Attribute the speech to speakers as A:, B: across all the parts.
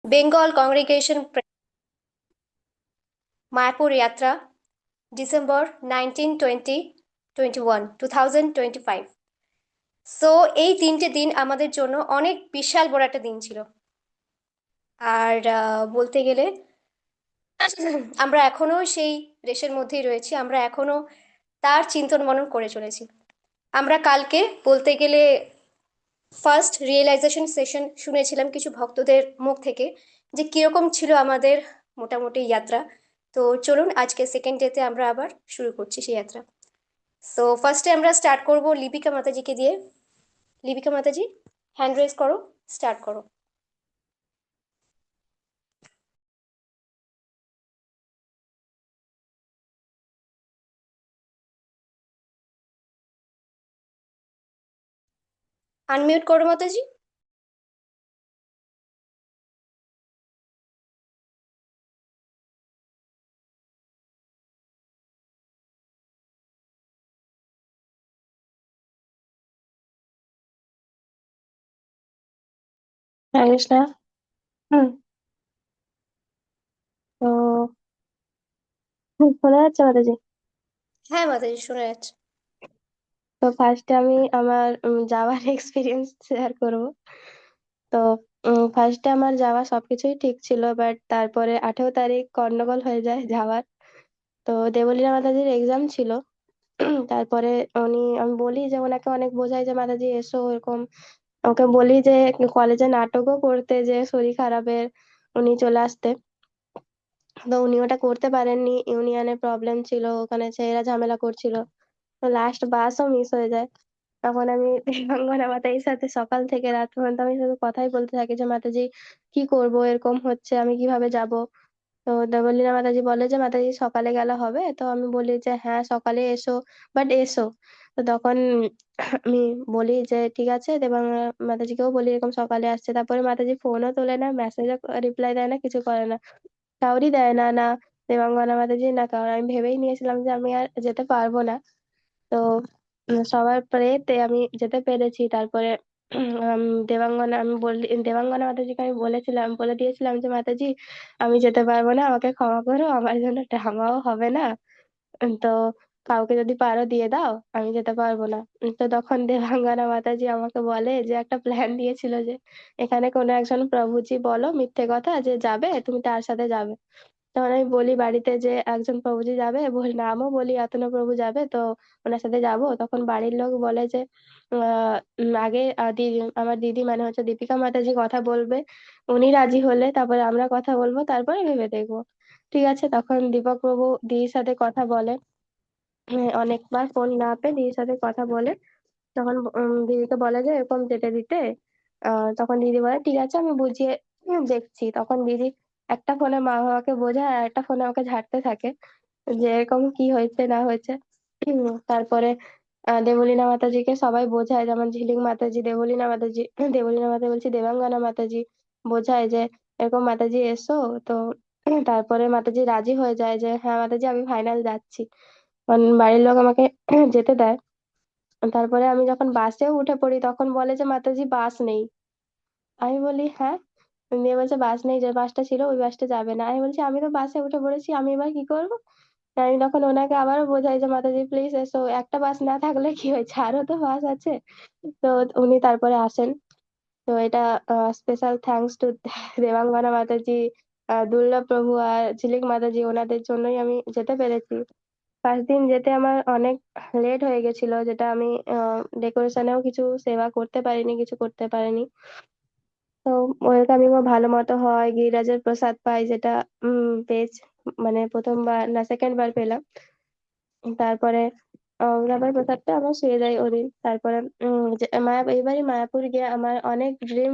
A: Bengal congregation Mayapur যাত্রা December 2025। So এই 3টে দিন আমাদের জন্য অনেক বিশাল বড় একটা দিন ছিল। আর বলতে গেলে আমরা এখনো সেই রেসের মধ্যেই রয়েছি, আমরা এখনো তার চিন্তন মনন করে চলেছি। আমরা কালকে বলতে গেলে ফার্স্ট রিয়েলাইজেশন সেশন শুনেছিলাম কিছু ভক্তদের মুখ থেকে, যে কিরকম ছিল আমাদের মোটামুটি যাত্রা। তো চলুন আজকে সেকেন্ড ডেতে আমরা আবার শুরু করছি সেই যাত্রা। সো ফার্স্টে আমরা স্টার্ট করব লিপিকা মাতাজিকে দিয়ে। লিপিকা মাতাজি, হ্যান্ড রেজ করো, স্টার্ট করো। আনমিউট করো মাতাজি।
B: হরে কৃষ্ণা। হুম। তো শোনা যাচ্ছে মাতাজি?
A: হ্যাঁ মাতাজি, শোনা যাচ্ছে।
B: তো ফার্স্টে আমি আমার যাওয়ার এক্সপিরিয়েন্স শেয়ার করব। তো ফার্স্টে আমার যাওয়া সবকিছুই ঠিক ছিল, বাট তারপরে 18 তারিখ গন্ডগোল হয়ে যায় যাওয়ার। তো দেবলীনা মাতাজির এক্সাম ছিল। তারপরে আমি বলি যে ওনাকে অনেক বোঝাই যে মাতাজি এসো এরকম। ওকে বলি যে কলেজে নাটকও করতে, যে শরীর খারাপের উনি চলে আসতে। তো উনি ওটা করতে পারেননি, ইউনিয়নের প্রবলেম ছিল, ওখানে ছেলেরা ঝামেলা করছিল। তো লাস্ট বাসও মিস হয়ে যায়। তখন আমি দেবাঙ্গনা মাতাজির সাথে সকাল থেকে রাত পর্যন্ত আমি শুধু কথাই বলতে থাকি যে মাতাজি কি করব, এরকম হচ্ছে, আমি কিভাবে যাব। তো দেবলীনা মাতাজি বলে যে মাতাজি সকালে গেলে হবে। তো আমি বলি যে হ্যাঁ সকালে এসো, বাট এসো। তো তখন আমি বলি যে ঠিক আছে, দেবাঙ্গনা মাতাজিকেও বলি এরকম সকালে আসছে। তারপরে মাতাজি ফোনও তোলে না, মেসেজও রিপ্লাই দেয় না, কিছু করে না, কাউরই দেয় না, না দেবাঙ্গনা মাতাজি না কারণ। আমি ভেবেই নিয়েছিলাম যে আমি আর যেতে পারবো না। তো সবার প্রেতে আমি যেতে পেরেছি। তারপরে দেবাঙ্গনা আমি বলি, দেবাঙ্গনা মাতাজিকে আমি বলেছিলাম, বলে দিয়েছিলাম যে মাতাজি আমি যেতে পারবো না, আমাকে ক্ষমা করো, আমার জন্য ড্রামাও হবে না। তো কাউকে যদি পারো দিয়ে দাও, আমি যেতে পারবো না। তো তখন দেবাঙ্গনা মাতাজি আমাকে বলে যে একটা প্ল্যান দিয়েছিল যে এখানে কোনো একজন প্রভুজি বলো মিথ্যে কথা যে যাবে, তুমি তার সাথে যাবে। তখন আমি বলি বাড়িতে যে একজন প্রভুজি যাবে, নামও বলি অতনু প্রভু যাবে, তো ওনার সাথে যাব। তখন বাড়ির লোক বলে যে আগে দিদি, আমার দিদি মানে হচ্ছে দীপিকা মাতাজি কথা বলবে, উনি রাজি হলে তারপরে আমরা কথা বলবো, তারপরে ভেবে দেখবো। ঠিক আছে, তখন দীপক প্রভু দিদির সাথে কথা বলে। অনেকবার ফোন না পেয়ে দিদির সাথে কথা বলে। তখন দিদিকে বলে যে এরকম যেতে দিতে। তখন দিদি বলে ঠিক আছে, আমি বুঝিয়ে দেখছি। তখন দিদি একটা ফোনে মা বাবাকে বোঝায় আর একটা ফোনে আমাকে ঝাড়তে থাকে যে এরকম কি হয়েছে না হয়েছে। তারপরে দেবলীনা মাতাজিকে সবাই বোঝায়, যেমন ঝিলিক মাতাজি, দেবলীনা মাতাজি, দেবলীনা মাতাজি বলছি দেবাঙ্গনা মাতাজি বোঝায় যে এরকম মাতাজি এসো। তো তারপরে মাতাজি রাজি হয়ে যায় যে হ্যাঁ মাতাজি আমি ফাইনাল যাচ্ছি, কারণ বাড়ির লোক আমাকে যেতে দেয়। তারপরে আমি যখন বাসেও উঠে পড়ি তখন বলে যে মাতাজি বাস নেই। আমি বলি হ্যাঁ, দিয়ে বলছে বাস নেই, যে বাসটা ছিল ওই বাসটা যাবে না। আমি বলছি আমি তো বাসে উঠে পড়েছি, আমি এবার কি করবো। আমি তখন ওনাকে আবারও বোঝাই যে মাতাজি প্লিজ এসো, একটা বাস না থাকলে কি হয়েছে, আরো তো বাস আছে। তো উনি তারপরে আসেন। তো এটা স্পেশাল থ্যাঙ্কস টু দেবাঙ্গনা মাতাজি, দুর্লভ প্রভু আর ঝিলিক মাতাজি, ওনাদের জন্যই আমি যেতে পেরেছি। ফার্স্ট দিন যেতে আমার অনেক লেট হয়ে গেছিল, যেটা আমি ডেকোরেশনেও কিছু সেবা করতে পারিনি, কিছু করতে পারিনি। তো ওয়েলকামিংও ভালো মতো হয়, গিরিরাজের প্রসাদ পাই, যেটা পেয়েছি, মানে প্রথমবার না সেকেন্ড বার পেলাম। তারপরে তারপরে প্রসাদটা আমার শুয়ে যায় ওদিন। তারপরে এইবারই মায়াপুর গিয়ে আমার অনেক ড্রিম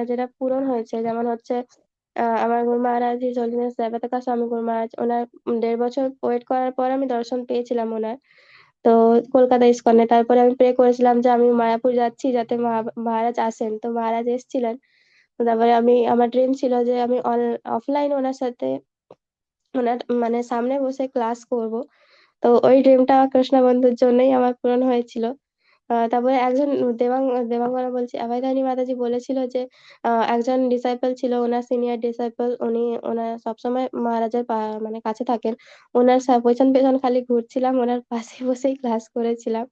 B: যেটা পূরণ হয়েছে, যেমন হচ্ছে আমার গুরু মহারাজ হিজ হোলিনেস জয়প্রতাকা স্বামী গুরু মহারাজ, ওনার 1.5 বছর ওয়েট করার পর আমি দর্শন পেয়েছিলাম ওনার। তো কলকাতা ইস্কনে তারপরে আমি প্রে করেছিলাম যে আমি মায়াপুর যাচ্ছি যাতে মহারাজ আসেন, তো মহারাজ এসেছিলেন। তো তারপরে আমার ড্রিম ছিল যে আমি অফলাইন ওনার সাথে, ওনার মানে সামনে বসে ক্লাস করব। তো ওই ড্রিমটা কৃষ্ণ বন্ধুর জন্যই আমার পূরণ হয়েছিল। তারপরে একজন দেবাঙ্গনা বলছি অভয়দানী মাতাজি বলেছিল যে একজন ডিসাইপল ছিল, ওনার সিনিয়র ডিসাইপল, উনি ওনার সবসময় মহারাজের মানে কাছে থাকেন। ওনার পেছন পেছন খালি ঘুরছিলাম, ওনার পাশে বসেই ক্লাস করেছিলাম।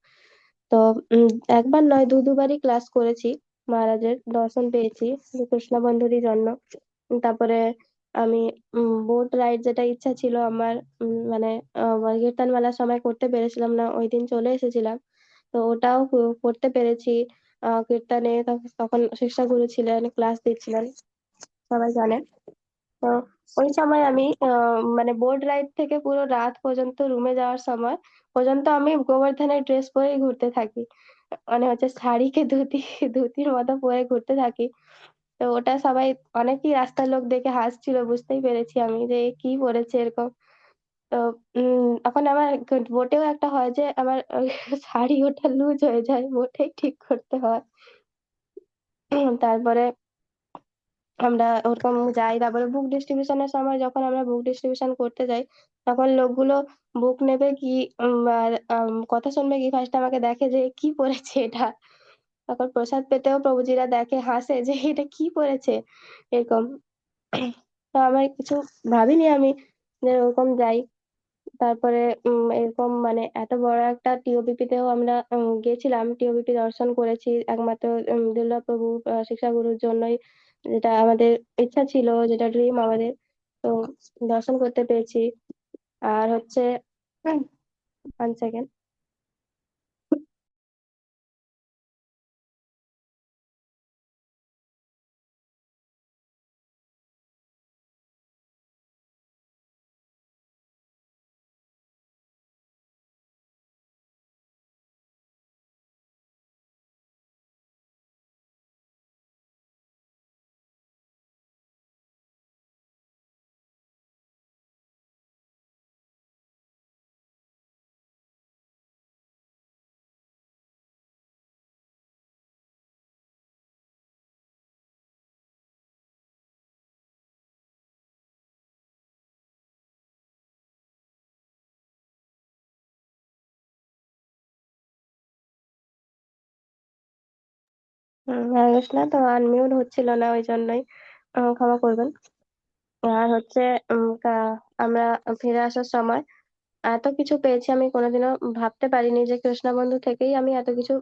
B: তো উম, একবার নয় দুবারই ক্লাস করেছি, মহারাজের দর্শন পেয়েছি কৃষ্ণ বন্ধুরই জন্য। তারপরে আমি বোট রাইড যেটা ইচ্ছা ছিল আমার, মানে কীর্তন মেলার সময় করতে পেরেছিলাম না, ওই দিন চলে এসেছিলাম। তো ওটাও করতে পেরেছি। কীর্তনে তখন শিক্ষাগুরু ছিলেন, ক্লাস দিচ্ছিলেন, সবাই জানে। তো ওই সময় আমি মানে বোট রাইড থেকে পুরো রাত পর্যন্ত রুমে যাওয়ার সময় পর্যন্ত আমি গোবর্ধনের ড্রেস পরেই ঘুরতে থাকি, মানে হচ্ছে শাড়িকে ধুতির মতো পরে ঘুরতে থাকি। তো ওটা সবাই, অনেকেই রাস্তার লোক দেখে হাসছিল, বুঝতেই পেরেছি আমি যে এ কি পরেছে এরকম। তো এখন আমার বোটেও একটা হয় যে আমার ওই শাড়ি ওটা লুজ হয়ে যায়, বোটেই ঠিক করতে হয়। তারপরে আমরা ওরকম যাই, তারপরে বুক ডিস্ট্রিবিউশনের সময় যখন আমরা বুক ডিস্ট্রিবিউশন করতে যাই, তখন লোকগুলো বুক নেবে কি আর কথা শুনবে কি, ফার্স্ট আমাকে দেখে যে কি পড়েছে এটা। তখন প্রসাদ পেতেও প্রভুজিরা দেখে, হাসে যে এটা কি পড়েছে এরকম। তো আমার কিছু ভাবিনি আমি যে ওরকম যাই। তারপরে এরকম মানে এত বড় একটা টিওবিপি তেও আমরা গেছিলাম, টিওবিপি দর্শন করেছি একমাত্র দুর্গাপ্রভু শিক্ষাগুরুর জন্যই, যেটা আমাদের ইচ্ছা ছিল, যেটা ড্রিম আমাদের। তো দর্শন করতে পেরেছি। আর হচ্ছে 1 সেকেন্ড। হরে কৃষ্ণ, তো আনমিউট হচ্ছিল না, ওই জন্যই ক্ষমা করবেন। আর হচ্ছে আমরা ফিরে আসার সময় এত কিছু পেয়েছি, আমি কোনোদিনও ভাবতে পারিনি যে কৃষ্ণ বন্ধু থেকেই আমি এত কিছু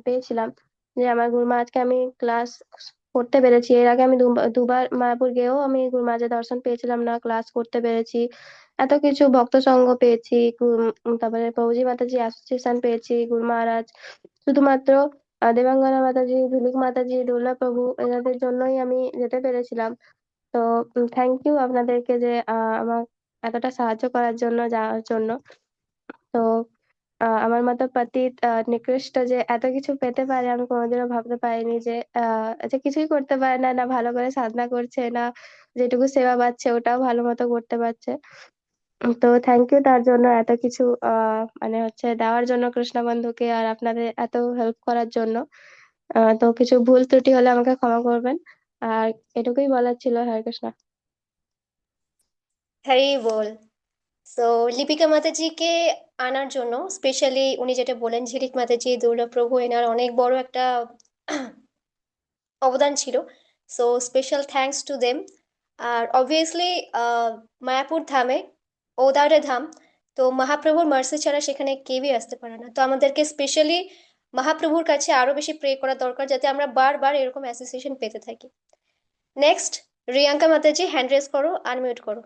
B: পেয়েছিলাম। যে আমার গুরুমা আজকে আমি ক্লাস করতে পেরেছি, এর আগে আমি দুবার মায়াপুর গিয়েও আমি গুরুমাজের দর্শন পেয়েছিলাম না, ক্লাস করতে পেরেছি। এত কিছু ভক্ত সঙ্গ পেয়েছি, তারপরে প্রভুজি মাতাজি অ্যাসোসিয়েশন পেয়েছি, গুরু মহারাজ, শুধুমাত্র দেবাঙ্গনা মাতাজি, ঝুলিক মাতাজি, দুর্লা প্রভু এনাদের জন্যই আমি যেতে পেরেছিলাম। তো থ্যাংক ইউ আপনাদেরকে যে আমার এতটা সাহায্য করার জন্য, যাওয়ার জন্য। তো আমার মতো পতিত নিকৃষ্ট যে এত কিছু পেতে পারে, আমি কোনোদিনও ভাবতে পারিনি যে যে কিছুই করতে পারে না, না ভালো করে সাধনা করছে, না যেটুকু সেবা পাচ্ছে ওটাও ভালো মতো করতে পারছে। তো থ্যাংক ইউ তার জন্য, এত কিছু মানে হচ্ছে দেওয়ার জন্য কৃষ্ণ বন্ধুকে, আর আপনাদের এত হেল্প করার জন্য। তো কিছু ভুল ত্রুটি হলে আমাকে ক্ষমা করবেন। আর এটুকুই বলার ছিল। হরে কৃষ্ণ।
A: হ্যারি বল। সো লিপিকা মাতাজিকে আনার জন্য স্পেশালি উনি যেটা বলেন, ঝিলিক মাতাজি, দুর্গাপ্রভু, এনার অনেক বড় একটা অবদান ছিল। So special thanks to them. আর অবভিয়াসলি মায়াপুর ধামে ঔদার্য ধাম, তো মহাপ্রভুর মার্সি ছাড়া সেখানে কেউই আসতে পারে না। তো আমাদেরকে স্পেশালি মহাপ্রভুর কাছে আরো বেশি প্রে করা দরকার, যাতে আমরা বারবার এরকম অ্যাসোসিয়েশন পেতে থাকি। নেক্সট, রিয়াঙ্কা মাতাজি, হ্যান্ড রেজ করো, আনমিউট করো।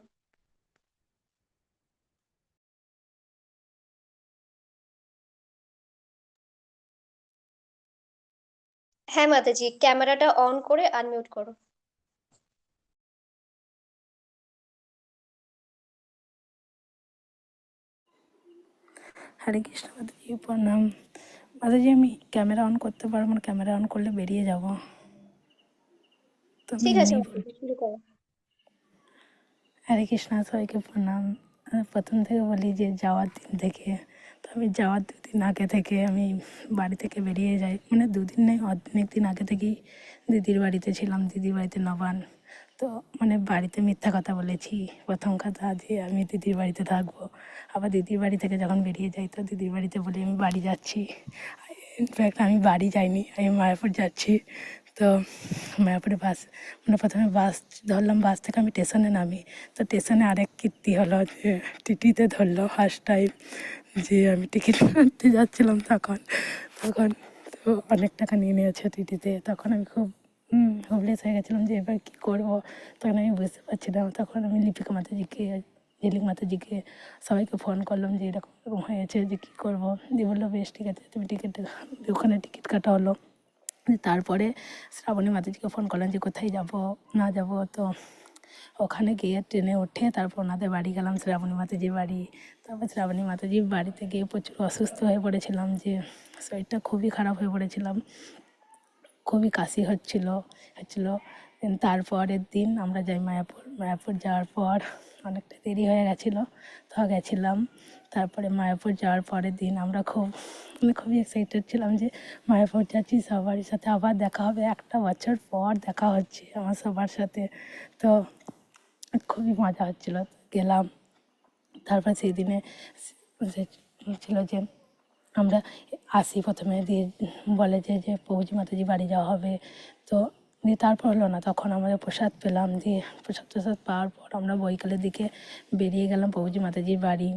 A: হ্যাঁ মাতাজি, ক্যামেরাটা অন করে আনমিউট করো।
C: হরে কৃষ্ণ মাতাজি, প্রণাম। মাতাজি আমি ক্যামেরা অন করতে পারবো না, ক্যামেরা অন করলে বেরিয়ে যাব, তো আমি
A: ঠিক আছে
C: এমনিই বলি।
A: মাতাজি, শুরু করো।
C: হরে কৃষ্ণ, সবাইকে প্রণাম। প্রথম থেকে বলি যে যাওয়ার দিন থেকে, তো আমি যাওয়ার 2 দিন আগে থেকে আমি বাড়ি থেকে বেরিয়ে যাই, মানে 2 দিন নেই, অনেক দিন আগে থেকেই দিদির বাড়িতে ছিলাম, দিদির বাড়িতে নবান। তো মানে বাড়িতে মিথ্যা কথা বলেছি, প্রথম কথা যে আমি দিদির বাড়িতে থাকবো। আবার দিদির বাড়ি থেকে যখন বেরিয়ে যাই, তো দিদির বাড়িতে বলি আমি বাড়ি যাচ্ছি। ইনফ্যাক্ট আমি বাড়ি যাইনি, আমি মায়াপুর যাচ্ছি। তো মায়াপুরে বাস, মানে প্রথমে বাস ধরলাম, বাস থেকে আমি স্টেশনে নামি। তো স্টেশনে আরেক কীর্তি হলো যে টিটিতে ধরলো ফার্স্ট টাইম, যে আমি টিকিট কাটতে যাচ্ছিলাম তখন তখন তো অনেক টাকা নিয়ে নিয়েছে টিটিতে। তখন আমি খুব হোপলেস হয়ে গেছিলাম যে এবার কী করবো। তখন আমি বুঝতে পারছি না। তখন আমি লিপিকা মাতাজিকে, ঝিলিক মাতাজিকে, সবাইকে ফোন করলাম যে এরকম এরকম হয়েছে, যে কী করবো। দিয়ে বললো বেশ ঠিক আছে, তুমি টিকিট, ওখানে টিকিট কাটা হলো। তারপরে শ্রাবণী মাতাজিকে ফোন করলাম যে কোথায় যাব না যাব। তো ওখানে গিয়ে ট্রেনে উঠে তারপর ওনাদের বাড়ি গেলাম, শ্রাবণী মাতাজির বাড়ি। তারপর শ্রাবণী মাতাজির বাড়িতে গিয়ে প্রচুর অসুস্থ হয়ে পড়েছিলাম, যে শরীরটা খুবই খারাপ হয়ে পড়েছিলাম, খুবই কাশি হচ্ছিল। তারপরের দিন আমরা যাই মায়াপুর। মায়াপুর যাওয়ার পর অনেকটা দেরি হয়ে গেছিলো, তো গেছিলাম। তারপরে মায়াপুর যাওয়ার পরের দিন আমরা খুবই এক্সাইটেড ছিলাম যে মায়াপুর যাচ্ছি, সবার সাথে আবার দেখা হবে, 1 বছর পর দেখা হচ্ছে আমার সবার সাথে। তো খুবই মজা হচ্ছিলো, গেলাম। তারপর সেই দিনে ছিল যে আমরা আসি প্রথমে, দিয়ে বলে যে প্রভুজি মাতাজি বাড়ি যাওয়া হবে। তো দিয়ে তারপর হলো না, তখন আমাদের প্রসাদ পেলাম। দিয়ে প্রসাদ পাওয়ার পর আমরা বৈকালের দিকে বেরিয়ে গেলাম প্রভুজি মাতাজির বাড়ি।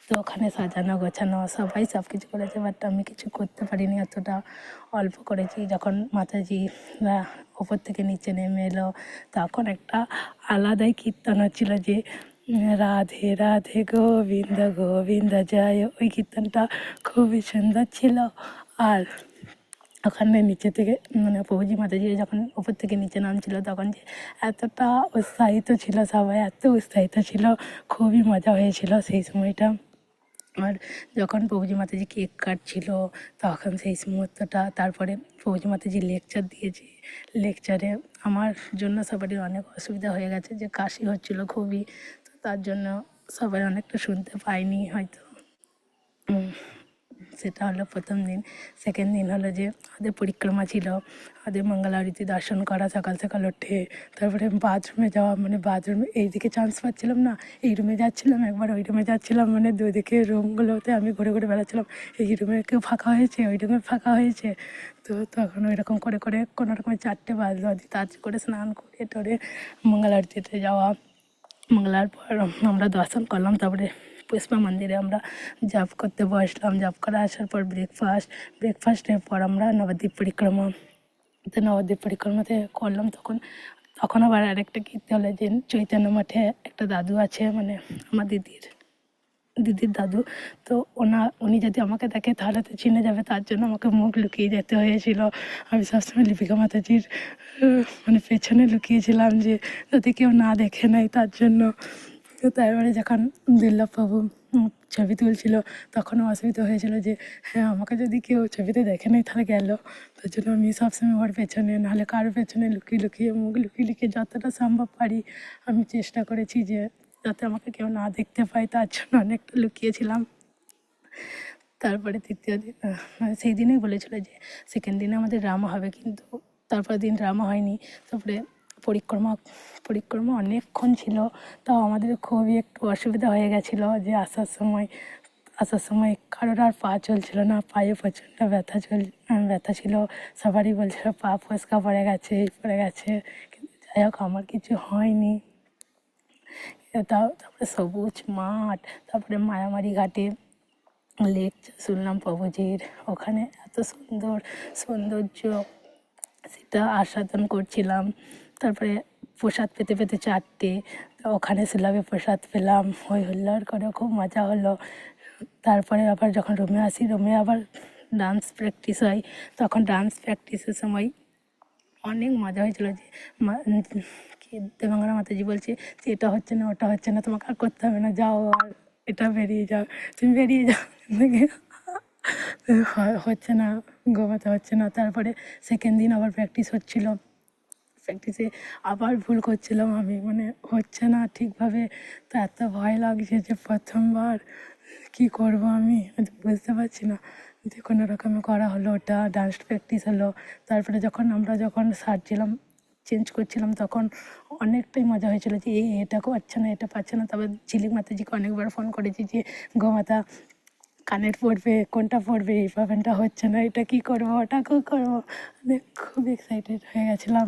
C: তো ওখানে সাজানো গোছানো সবাই সব কিছু করেছে, বাট আমি কিছু করতে পারিনি, এতটা অল্প করেছি। যখন মাতাজিরা ওপর থেকে নিচে নেমে এলো, তখন একটা আলাদাই কীর্তন হচ্ছিল যে রাধে রাধে গোবিন্দ গোবিন্দ জয়। ওই কীর্তনটা খুবই সুন্দর ছিল। আর ওখানে নিচে থেকে, মানে প্রভুজি মাতাজি যখন ওপর থেকে নিচে নামছিল, তখন যে এতটা উৎসাহিত ছিল সবাই, এত উৎসাহিত ছিল, খুবই মজা হয়েছিল সেই সময়টা। আর যখন প্রভুজি মাতাজি কেক কাটছিল তখন সেই মুহূর্তটা। তারপরে প্রভুজি মাতাজি লেকচার দিয়েছে, লেকচারে আমার জন্য সবারই অনেক অসুবিধা হয়ে গেছে, যে কাশি হচ্ছিল খুবই। তো তার জন্য সবাই অনেকটা শুনতে পায়নি হয়তো। সেটা হলো প্রথম দিন। সেকেন্ড দিন হলো যে আমাদের পরিক্রমা ছিল, আমাদের মঙ্গল আরতি দর্শন করা সকাল সকাল উঠে। তারপরে বাথরুমে যাওয়া, মানে বাথরুমে এইদিকে চান্স পাচ্ছিলাম না, এই রুমে যাচ্ছিলাম, একবার ওই রুমে যাচ্ছিলাম, মানে দুদিকে রুমগুলোতে আমি ঘুরে ঘুরে বেড়াচ্ছিলাম, এই রুমে কেউ ফাঁকা হয়েছে, ওই রুমে ফাঁকা হয়েছে। তো তখন ওই রকম করে করে কোনো রকমের 4টে বাজলো, তাড়াতাড়ি করে স্নান করে টোরে মঙ্গল আরতিতে যাওয়া। মঙ্গলার পর আমরা দর্শন করলাম, তারপরে পুষ্পা মন্দিরে আমরা জপ করতে বসলাম। জপ করে আসার পর ব্রেকফাস্টের পর আমরা নবদ্বীপ পরিক্রমা, তো নবদ্বীপ পরিক্রমাতে করলাম। তখন তখন আবার আরেকটা কীর্তি হলো যে চৈতন্য মঠে একটা দাদু আছে, মানে আমার দিদির দাদু। তো উনি যদি আমাকে দেখে তাহলে তো চিনে যাবে, তার জন্য আমাকে মুখ লুকিয়ে যেতে হয়েছিল। আমি সবসময় লিপিকা মাতাজির মানে পেছনে লুকিয়েছিলাম, যে যাতে কেউ না দেখে নেয়, তার জন্য। তো তারপরে যখন দুর্লভবাবু ছবি তুলছিল, তখনও অসুবিধা হয়েছিল যে হ্যাঁ আমাকে যদি কেউ ছবিতে দেখে নেয় তাহলে গেল। তার জন্য আমি সবসময় ওর পেছনে, নাহলে কারোর পেছনে লুকিয়ে লুকিয়ে, মুখ লুকিয়ে লুকিয়ে যতটা সম্ভব পারি আমি চেষ্টা করেছি যে যাতে আমাকে কেউ না দেখতে পায়, তার জন্য অনেকটা লুকিয়েছিলাম। তারপরে তৃতীয় দিন, মানে সেই দিনেই বলেছিল যে সেকেন্ড দিনে আমাদের রামা হবে, কিন্তু তারপরের দিন রামা হয়নি। তারপরে পরিক্রমা অনেকক্ষণ ছিল, তাও আমাদের খুবই একটু অসুবিধা হয়ে গেছিলো, যে আসার সময় কারোর আর পা চলছিল না, পায়ে প্রচণ্ড ব্যথা ছিল। সবারই বলছিল পা ফসকা পড়ে গেছে, এই পড়ে গেছে, কিন্তু যাই হোক আমার কিছু হয়নি। তারপরে সবুজ মাঠ, তারপরে মায়ামারি ঘাটে লেকচার শুনলাম প্রভুজির। ওখানে এত সৌন্দর্য, সেটা আস্বাদন করছিলাম। তারপরে প্রসাদ পেতে পেতে 4টে, ওখানে সুলভে প্রসাদ পেলাম, হই হুল্লোড় করে খুব মজা হলো। তারপরে আবার যখন রুমে আসি, রুমে আবার ডান্স প্র্যাকটিস হয়। তখন ডান্স প্র্যাকটিসের সময় অনেক মজা হয়েছিল, যে কি দেবাঙ্গনা মাতাজি বলছে যে এটা হচ্ছে না, ওটা হচ্ছে না, তোমাকে আর করতে হবে না, যাও আর এটা বেরিয়ে যাও, তুমি বেরিয়ে যাও হচ্ছে না, ঘুমাতে হচ্ছে না। তারপরে সেকেন্ড দিন আবার প্র্যাকটিস হচ্ছিল, প্র্যাকটিসে আবার ভুল করছিলাম আমি, মানে হচ্ছে না ঠিকভাবে। তো এত ভয় লাগছে যে প্রথমবার কী করবো আমি বুঝতে পারছি না। যে কোনো রকমে করা হলো, ওটা ডান্স প্র্যাকটিস হলো। তারপরে যখন সারছিলাম, চেঞ্জ করছিলাম, তখন অনেকটাই মজা হয়েছিল যে এটা পাচ্ছে না, এটা পাচ্ছে না। তারপর ঝিলিক মাতাজিকে অনেকবার ফোন করেছি যে গো মাতা কানের পড়বে, কোনটা পড়বে, এই প্রবলেমটা হচ্ছে না, এটা কী করবো, ওটা কী করবো, মানে খুব এক্সাইটেড হয়ে গেছিলাম।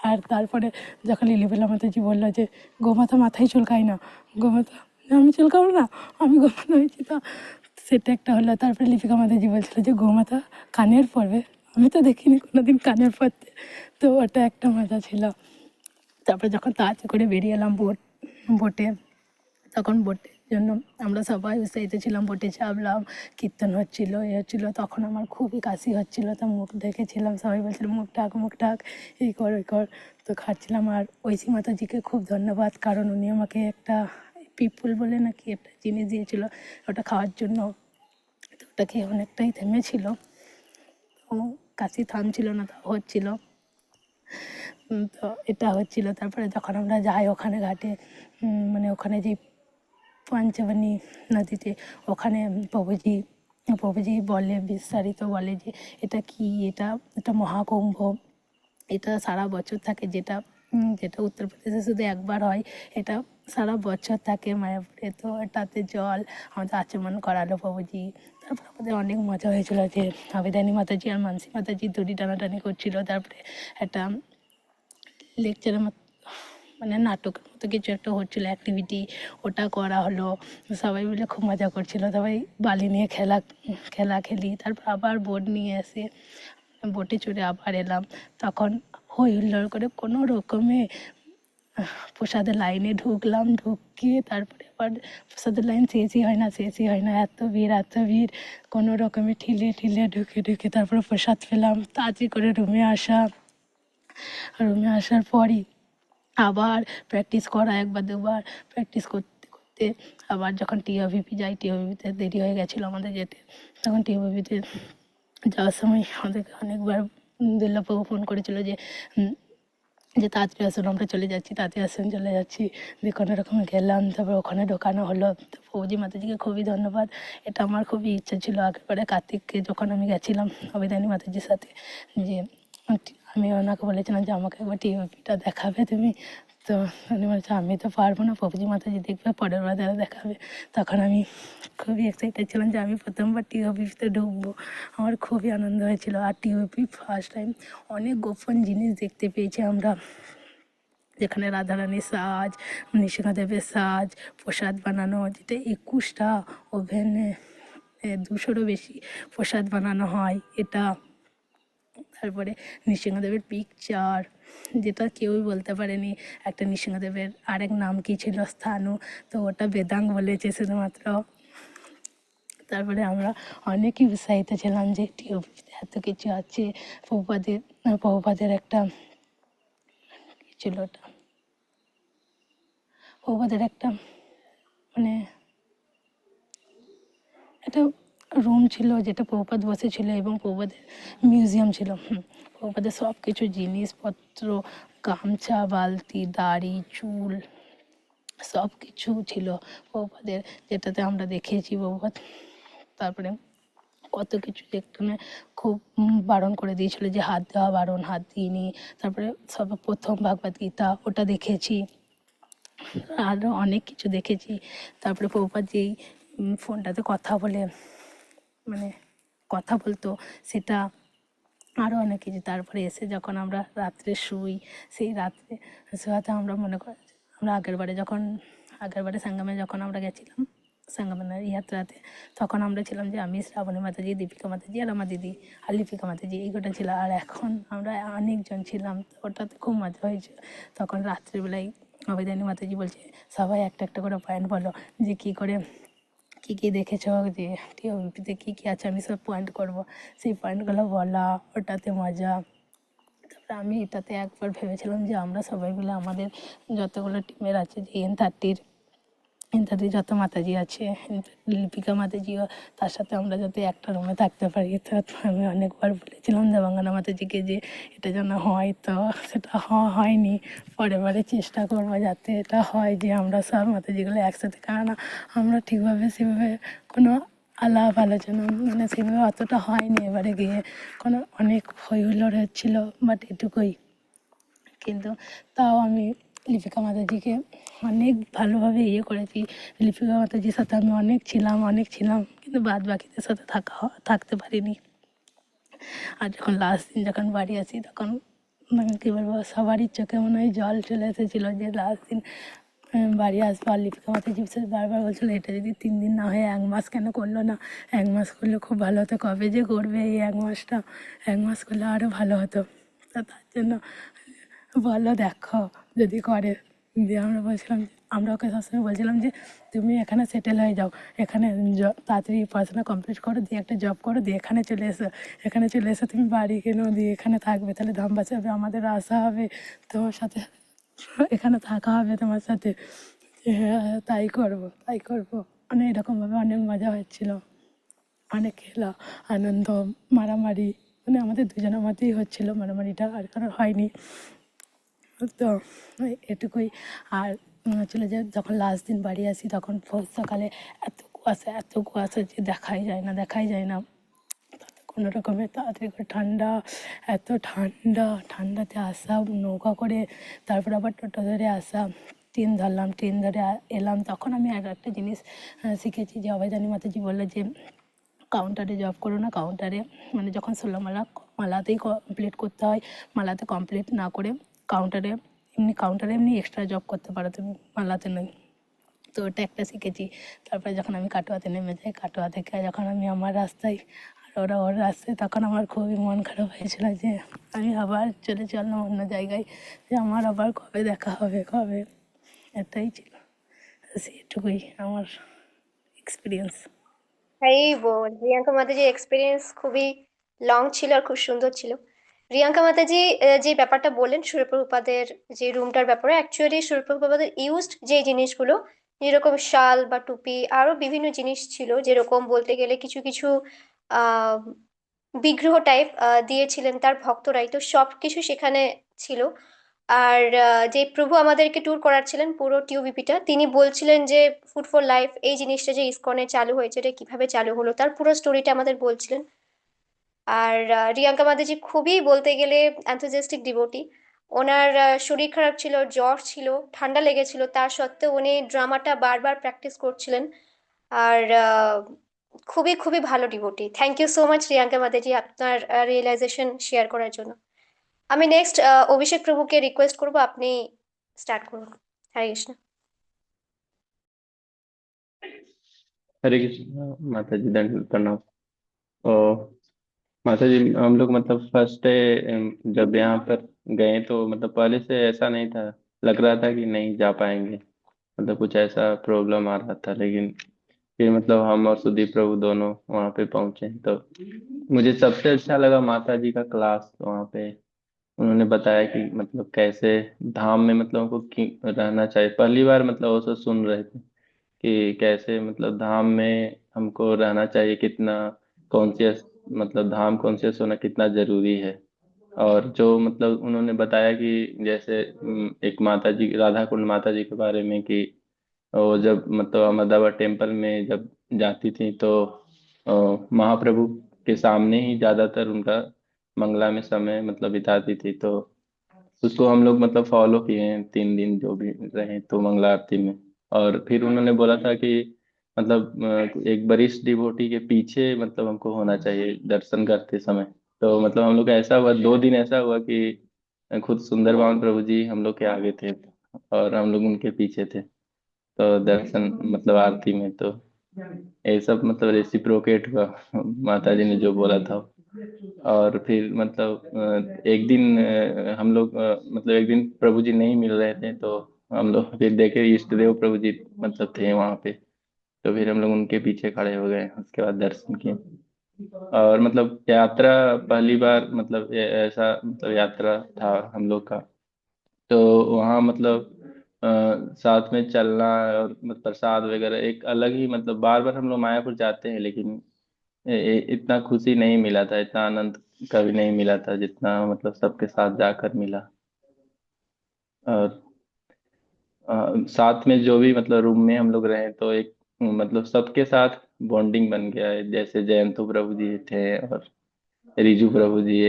C: আর তারপরে যখন লিলিবেলা মাতাজি বললো যে গোমাতা মাথায় চুলকায় না, গোমাতা আমি চুলকাবো না, আমি গোমাতা হয়েছি, তো সেটা একটা হলো। তারপরে লিপিকা মাতাজি বলছিল যে গোমাতা কানের পড়বে, আমি তো দেখিনি কোনোদিন কানের পড়তে, তো ওটা একটা মজা ছিল। তারপরে যখন তাড়াতাড়ি করে বেরিয়ে এলাম বোটে, তখন বোটের জন্য আমরা সবাই উৎসাহিত ছিলাম, বোটে চাপলাম, কীর্তন হচ্ছিল, এ হচ্ছিল, তখন আমার খুবই কাশি হচ্ছিলো, তো মুখ ঢেকেছিলাম, সবাই বলছিল মুখ ঢাক, এই কর ওই কর, তো খাচ্ছিলাম। আর ঐশী মাতাজিকে খুব ধন্যবাদ, কারণ উনি আমাকে একটা পিপুল বলে নাকি একটা জিনিস দিয়েছিল ওটা খাওয়ার জন্য, তো ওটা খেয়ে অনেকটাই থেমেছিল, ও কাশি থামছিল না, তাও হচ্ছিল। তো এটা হচ্ছিল। তারপরে যখন আমরা যাই ওখানে ঘাটে, মানে ওখানে যে পঞ্চবনী নদীতে, ওখানে প্রভুজি বলে, বিস্তারিত বলে যে এটা কি, এটা মহাকুম্ভ, এটা সারা বছর থাকে, যেটা উত্তরপ্রদেশে শুধু একবার হয়, এটা সারা বছর থাকে মায়াপুরে। তো এটাতে জল আমাদের আচমন করালো প্রভুজি। তারপর আমাদের অনেক মজা হয়েছিল যে আবেদানি মাতাজি আর মানসী মাতাজি দড়ি টানাটানি করছিল। তারপরে একটা লেকচারের মানে নাটকের মতো কিছু একটা হচ্ছিলো অ্যাক্টিভিটি, ওটা করা হলো, সবাই মিলে খুব মজা করছিল, সবাই বালি নিয়ে খেলি। তারপর আবার বোট নিয়ে এসে বোটে চড়ে আবার এলাম, তখন হই হুল্লোড় করে কোনো রকমে প্রসাদের লাইনে ঢুকিয়ে তারপরে আবার প্রসাদের লাইন শেষই হয় না, এত ভিড়, কোনো রকমে ঠিলে ঢুকে তারপরে প্রসাদ পেলাম। তাড়াতাড়ি করে রুমে আসার পরই আবার প্র্যাকটিস করা, একবার দুবার প্র্যাকটিস করতে আবার যখন টিওভিপি যাই, টিওভিপিতে দেরি হয়ে গেছিলো আমাদের যেতে, তখন টিওভিপিতে যাওয়ার সময় আমাদেরকে অনেকবার দুর্লভবাবু ফোন করেছিল যে তাড়াতাড়ি আসুন, আমরা চলে যাচ্ছি, দিয়ে কোনো রকমে গেলাম। তারপর ওখানে ঢোকানো হলো। তো ফৌজি মাতাজিকে খুবই ধন্যবাদ, এটা আমার খুবই ইচ্ছা ছিল আগেরবারে কার্তিককে যখন আমি গেছিলাম অবেদানি মাতাজির সাথে, যে আমি ওনাকে বলেছিলাম যে আমাকে একবার টিভিটা দেখাবে তুমি, তো উনি বলছে আমি তো পারবো না, প্রভুজি মাতাজি দেখবে, পরের বার তারা দেখাবে। তখন আমি খুবই এক্সাইটেড ছিলাম যে আমি প্রথমবার টিওপিতে ঢুকবো, আমার খুবই আনন্দ হয়েছিল। আর টিওপি ফার্স্ট টাইম অনেক গোপন জিনিস দেখতে পেয়েছি আমরা, যেখানে রাধারানীর সাজ, নৃসিংহদেবের সাজ, প্রসাদ বানানো, যেটা 21টা ওভেনে 200রও বেশি প্রসাদ বানানো হয় এটা। তারপরে নৃসিংহদেবের পিকচার, যেটা কেউই বলতে পারেনি একটা নৃসিংহদেবের আরেক নাম কী ছিল, স্থানু, তো ওটা বেদাং বলেছে শুধুমাত্র। তারপরে আমরা অনেকই উৎসাহিত ছিলাম যে টিওপিতে এত কিছু আছে। প্রভুপাদের একটা কী ছিল ওটা, প্রভুপাদের একটা মানে একটা রুম ছিল যেটা প্রভুপাদ বসেছিল, এবং প্রভুপাদের মিউজিয়াম ছিল। প্রভুপাদের সব কিছু জিনিসপত্র, গামছা, বালতি, দাড়ি, চুল, সব কিছু ছিল প্রভুপাদের, যেটাতে আমরা দেখেছি প্রভুপাদ। তারপরে কত কিছু যেখানে খুব বারণ করে দিয়েছিল যে হাত দেওয়া বারণ, হাত দিইনি। তারপরে সর্বপ্রথম ভাগবত গীতা, ওটা দেখেছি, আরও অনেক কিছু দেখেছি। তারপরে প্রভুপাদ যেই ফোনটাতে মানে কথা বলতো, সেটা আরও অনেক কিছু। তারপরে এসে যখন আমরা রাত্রে শুই, সেই রাত্রে শোয়াতে আমরা মনে করি, আমরা আগেরবারে সঙ্গমে যখন আমরা গেছিলাম, সঙ্গমের ইয়াত্রাতে, তখন আমরা ছিলাম যে আমি, শ্রাবণী মাতাজি, দীপিকা মাতাজি আর আমার দিদি আর লিপিকা মাতাজি, এই গোটা ছিল। আর এখন আমরা অনেকজন ছিলাম, ওটাতে খুব মজা হয়েছে। তখন রাত্রিবেলায় অবেদানী মাতাজি বলছে সবাই একটা একটা করে পয়েন্ট বলো, যে কী করে কী কী দেখেছো, যে টিওপিতে কী কী আছে, আমি সব পয়েন্ট করবো, সেই পয়েন্টগুলো বলা, ওটাতে মজা। তারপরে আমি এটাতে একবার ভেবেছিলাম যে আমরা সবাই মিলে আমাদের যতগুলো টিমের আছে, যে এন30 যত মাতাজি আছে, লিপিকা মাতাজিও, তার সাথে আমরা যাতে একটা রুমে থাকতে পারি। তো আমি অনেকবার বলেছিলাম দেবাঙ্গনা মাতাজিকে যে এটা যেন হয়, তো সেটা হয়নি। পরের বারে চেষ্টা করবো যাতে এটা হয়, যে আমরা সব মাতাজিগুলো একসাথে, কেননা আমরা ঠিকভাবে সেভাবে কোনো আলাপ আলোচনা মানে সেভাবে অতটা হয়নি এবারে গিয়ে, অনেক হই হুল্লোড় হচ্ছিলো, বাট এটুকুই। কিন্তু তাও আমি লিপিকা মাতাজিকে অনেক ভালোভাবে করেছি, লিপিকা মাতাজির সাথে আমি অনেক ছিলাম, কিন্তু বাদ বাকিদের সাথে থাকতে পারিনি। আর যখন লাস্ট দিন যখন বাড়ি আসি তখন মানে কী বলবো, সবারই চোখে মনে হয় জল চলে এসেছিলো যে লাস্ট দিন বাড়ি আসবো। আর লিপিকা মাতাজি বিশেষ বারবার বলছিলো এটা যদি 3 দিন না হয়ে 1 মাস কেন করলো না, 1 মাস করলে খুব ভালো হতো, কবে যে করবে এই 1 মাসটা, 1 মাস করলে আরও ভালো হতো। তো তার জন্য বলো দেখো যদি করে। দিয়ে আমরা বলছিলাম, আমরা ওকে সবসময় বলছিলাম যে তুমি এখানে সেটেল হয়ে যাও, এখানে তাড়াতাড়ি পড়াশোনা কমপ্লিট করো, দিয়ে একটা জব করো, দিয়ে এখানে চলে এসো, এখানে চলে এসে তুমি বাড়ি কেনো, দিয়ে এখানে থাকবে, তাহলে দাম বাঁচাবে, আমাদের আসা হবে তোমার সাথে, এখানে থাকা হবে তোমার সাথে। যে হ্যাঁ হ্যাঁ, তাই করবো তাই করবো। মানে এরকমভাবে অনেক মজা হচ্ছিলো, অনেক খেলা, আনন্দ, মারামারি, মানে আমাদের দুজনের মধ্যেই হচ্ছিলো মারামারিটা, আর কারোর হয়নি। তো এটুকুই। আর হচ্ছিলো যে যখন লাস্ট দিন বাড়ি আসি তখন সকালে এত কুয়াশা যে দেখাই যায় না, দেখাই যায় না। তাতে কোনো রকমের তাড়াতাড়ি করে ঠান্ডা, এত ঠান্ডা, ঠান্ডাতে আসা নৌকা করে, তারপর আবার টোটো ধরে আসা, ট্রেন ধরলাম, ট্রেন ধরে এলাম। তখন আমি আর একটা জিনিস শিখেছি যে অভয়দানী মাতাজি বললো যে কাউন্টারে জব করো না, কাউন্টারে মানে যখন 16 মালা মালাতেই কমপ্লিট করতে হয়, মালাতে কমপ্লিট না করে কাউন্টারে এমনি এক্সট্রা জব করতে পারো তুমি, মালাতে নয়। তো ওটা একটা শিখেছি। তারপরে যখন আমি কাটোয়াতে নেমে যাই, কাটোয়া থেকে যখন আমি আমার রাস্তায় আর ওরা ওর রাস্তায়, তখন আমার খুবই মন খারাপ হয়েছিল যে আমি আবার চলে চললাম অন্য জায়গায়, যে আমার আবার কবে দেখা হবে, কবে। এটাই ছিল, সেটুকুই আমার এক্সপিরিয়েন্স।
A: এই বল, রিয়াঙ্কা মাতাজির এক্সপিরিয়েন্স খুবই লং ছিল আর খুব সুন্দর ছিল। রিয়াঙ্কা মাতাজি যে ব্যাপারটা বললেন সুরপ্রভুপাদের যে রুমটার ব্যাপারে, অ্যাকচুয়ালি সুরপ্রভুপাদের ইউজড যে জিনিসগুলো, যেরকম শাল বা টুপি, আরো বিভিন্ন জিনিস ছিল, যেরকম বলতে গেলে কিছু কিছু আহ বিগ্রহ টাইপ দিয়েছিলেন তার ভক্তরাই, তো সব কিছু সেখানে ছিল। আর যে প্রভু আমাদেরকে ট্যুর করাচ্ছিলেন পুরো টিউবিপিটা, তিনি বলছিলেন যে ফুড ফর লাইফ এই জিনিসটা যে ইসকনে চালু হয়েছে, এটা কিভাবে চালু হলো, তার পুরো স্টোরিটা আমাদের বলছিলেন। আর রিয়াঙ্কা মাদেজি খুবই বলতে গেলে অ্যান্থুজিয়াস্টিক ডিভোটি। ওনার শরীর খারাপ ছিল, জ্বর ছিল, ঠান্ডা লেগেছিল, তা সত্ত্বেও উনি ড্রামাটা বারবার প্র্যাকটিস করছিলেন। আর খুবই খুবই ভালো devotee. Thank you so much Riyanka মাদেজি আপনার রিয়েলাইজেশন শেয়ার করার জন্য। আমি নেক্সট অভিষেক প্রভুকে রিকোয়েস্ট করব, আপনি স্টার্ট করুন। হরে কৃষ্ণ।
D: हरे कृष्ण माता जी, दंड प्रणाम। और माता जी, हम लोग मतलब फर्स्ट डे जब यहाँ पर गए तो मतलब पहले से ऐसा नहीं था, लग रहा था कि नहीं जा पाएंगे, मतलब कुछ ऐसा प्रॉब्लम आ रहा था। लेकिन फिर मतलब हम और सुदीप प्रभु दोनों वहाँ पे पहुंचे तो मुझे सबसे अच्छा लगा माता जी का क्लास वहाँ पे। उन्होंने बताया कि मतलब कैसे धाम में मतलब हमको रहना चाहिए। पहली बार मतलब वो सब सुन रहे थे कि कैसे मतलब धाम में हमको रहना चाहिए, कितना कॉन्शियस, मतलब धाम कॉन्शियस होना कितना जरूरी है। और जो मतलब उन्होंने बताया कि जैसे एक माता जी, राधा कुंड माता जी के बारे में कि वो जब मतलब अहमदाबाद टेम्पल में जब जाती थी तो महाप्रभु के सामने ही ज्यादातर उनका मंगला में समय मतलब बिताती थी। तो उसको हम लोग मतलब फॉलो किए हैं 3 दिन जो भी रहे तो मंगला आरती में। और फिर उन्होंने बोला था कि मतलब एक वरिष्ठ डिवोटी के पीछे मतलब हमको होना चाहिए दर्शन करते समय। तो मतलब हम लोग का ऐसा हुआ, 2 दिन ऐसा हुआ कि खुद सुंदर बाबा प्रभु जी हम लोग के आगे थे और हम लोग उनके पीछे थे। तो दर्शन मतलब आरती में तो ये सब मतलब रेसिप्रोकेट हुआ माता जी ने जो बोला था। और फिर मतलब एक दिन हम लोग मतलब एक दिन प्रभु जी नहीं मिल रहे थे तो हम लोग फिर देखे इष्ट देव प्रभु जी मतलब थे वहां पे। तो फिर हम लोग उनके पीछे खड़े हो गए, उसके बाद दर्शन किए। और मतलब यात्रा पहली बार मतलब ऐसा मतलब यात्रा था हम लोग का। तो वहाँ मतलब साथ में चलना और मतलब प्रसाद वगैरह एक अलग ही मतलब, बार बार हम लोग मायापुर जाते हैं लेकिन इतना खुशी नहीं मिला था, इतना आनंद कभी नहीं मिला था जितना मतलब सबके साथ जाकर मिला। और साथ में जो भी मतलब रूम में हम लोग रहे तो एक मतलब सबके साथ बॉन्डिंग बन गया है। जैसे जयंतु प्रभु जी थे और रिजू प्रभु जी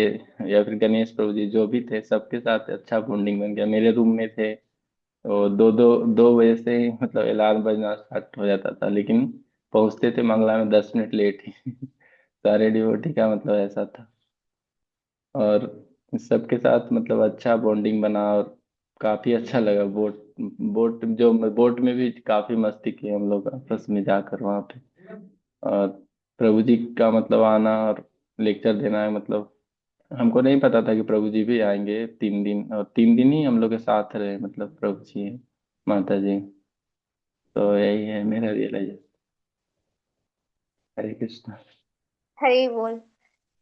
D: या फिर गणेश प्रभु जी जो भी थे, सबके साथ अच्छा बॉन्डिंग बन गया। मेरे रूम में थे, तो 2 बजे से ही मतलब अलार्म बजना स्टार्ट हो जाता था, लेकिन पहुंचते थे मंगला में 10 मिनट लेट ही। सारे डिवोटी का मतलब ऐसा था। और सबके साथ मतलब अच्छा बॉन्डिंग बना, और काफी अच्छा लगा। बोट में भी काफी मस्ती की हम लोग आपस में जाकर वहां पे। और प्रभु जी का मतलब आना और लेक्चर देना है, मतलब हमको नहीं पता था कि प्रभु जी भी आएंगे 3 दिन, और 3 दिन ही हम लोग के साथ रहे, मतलब प्रभु जी माता जी। तो यही है मेरा रियलाइजेशन। हरे कृष्णा।
A: হরি বল।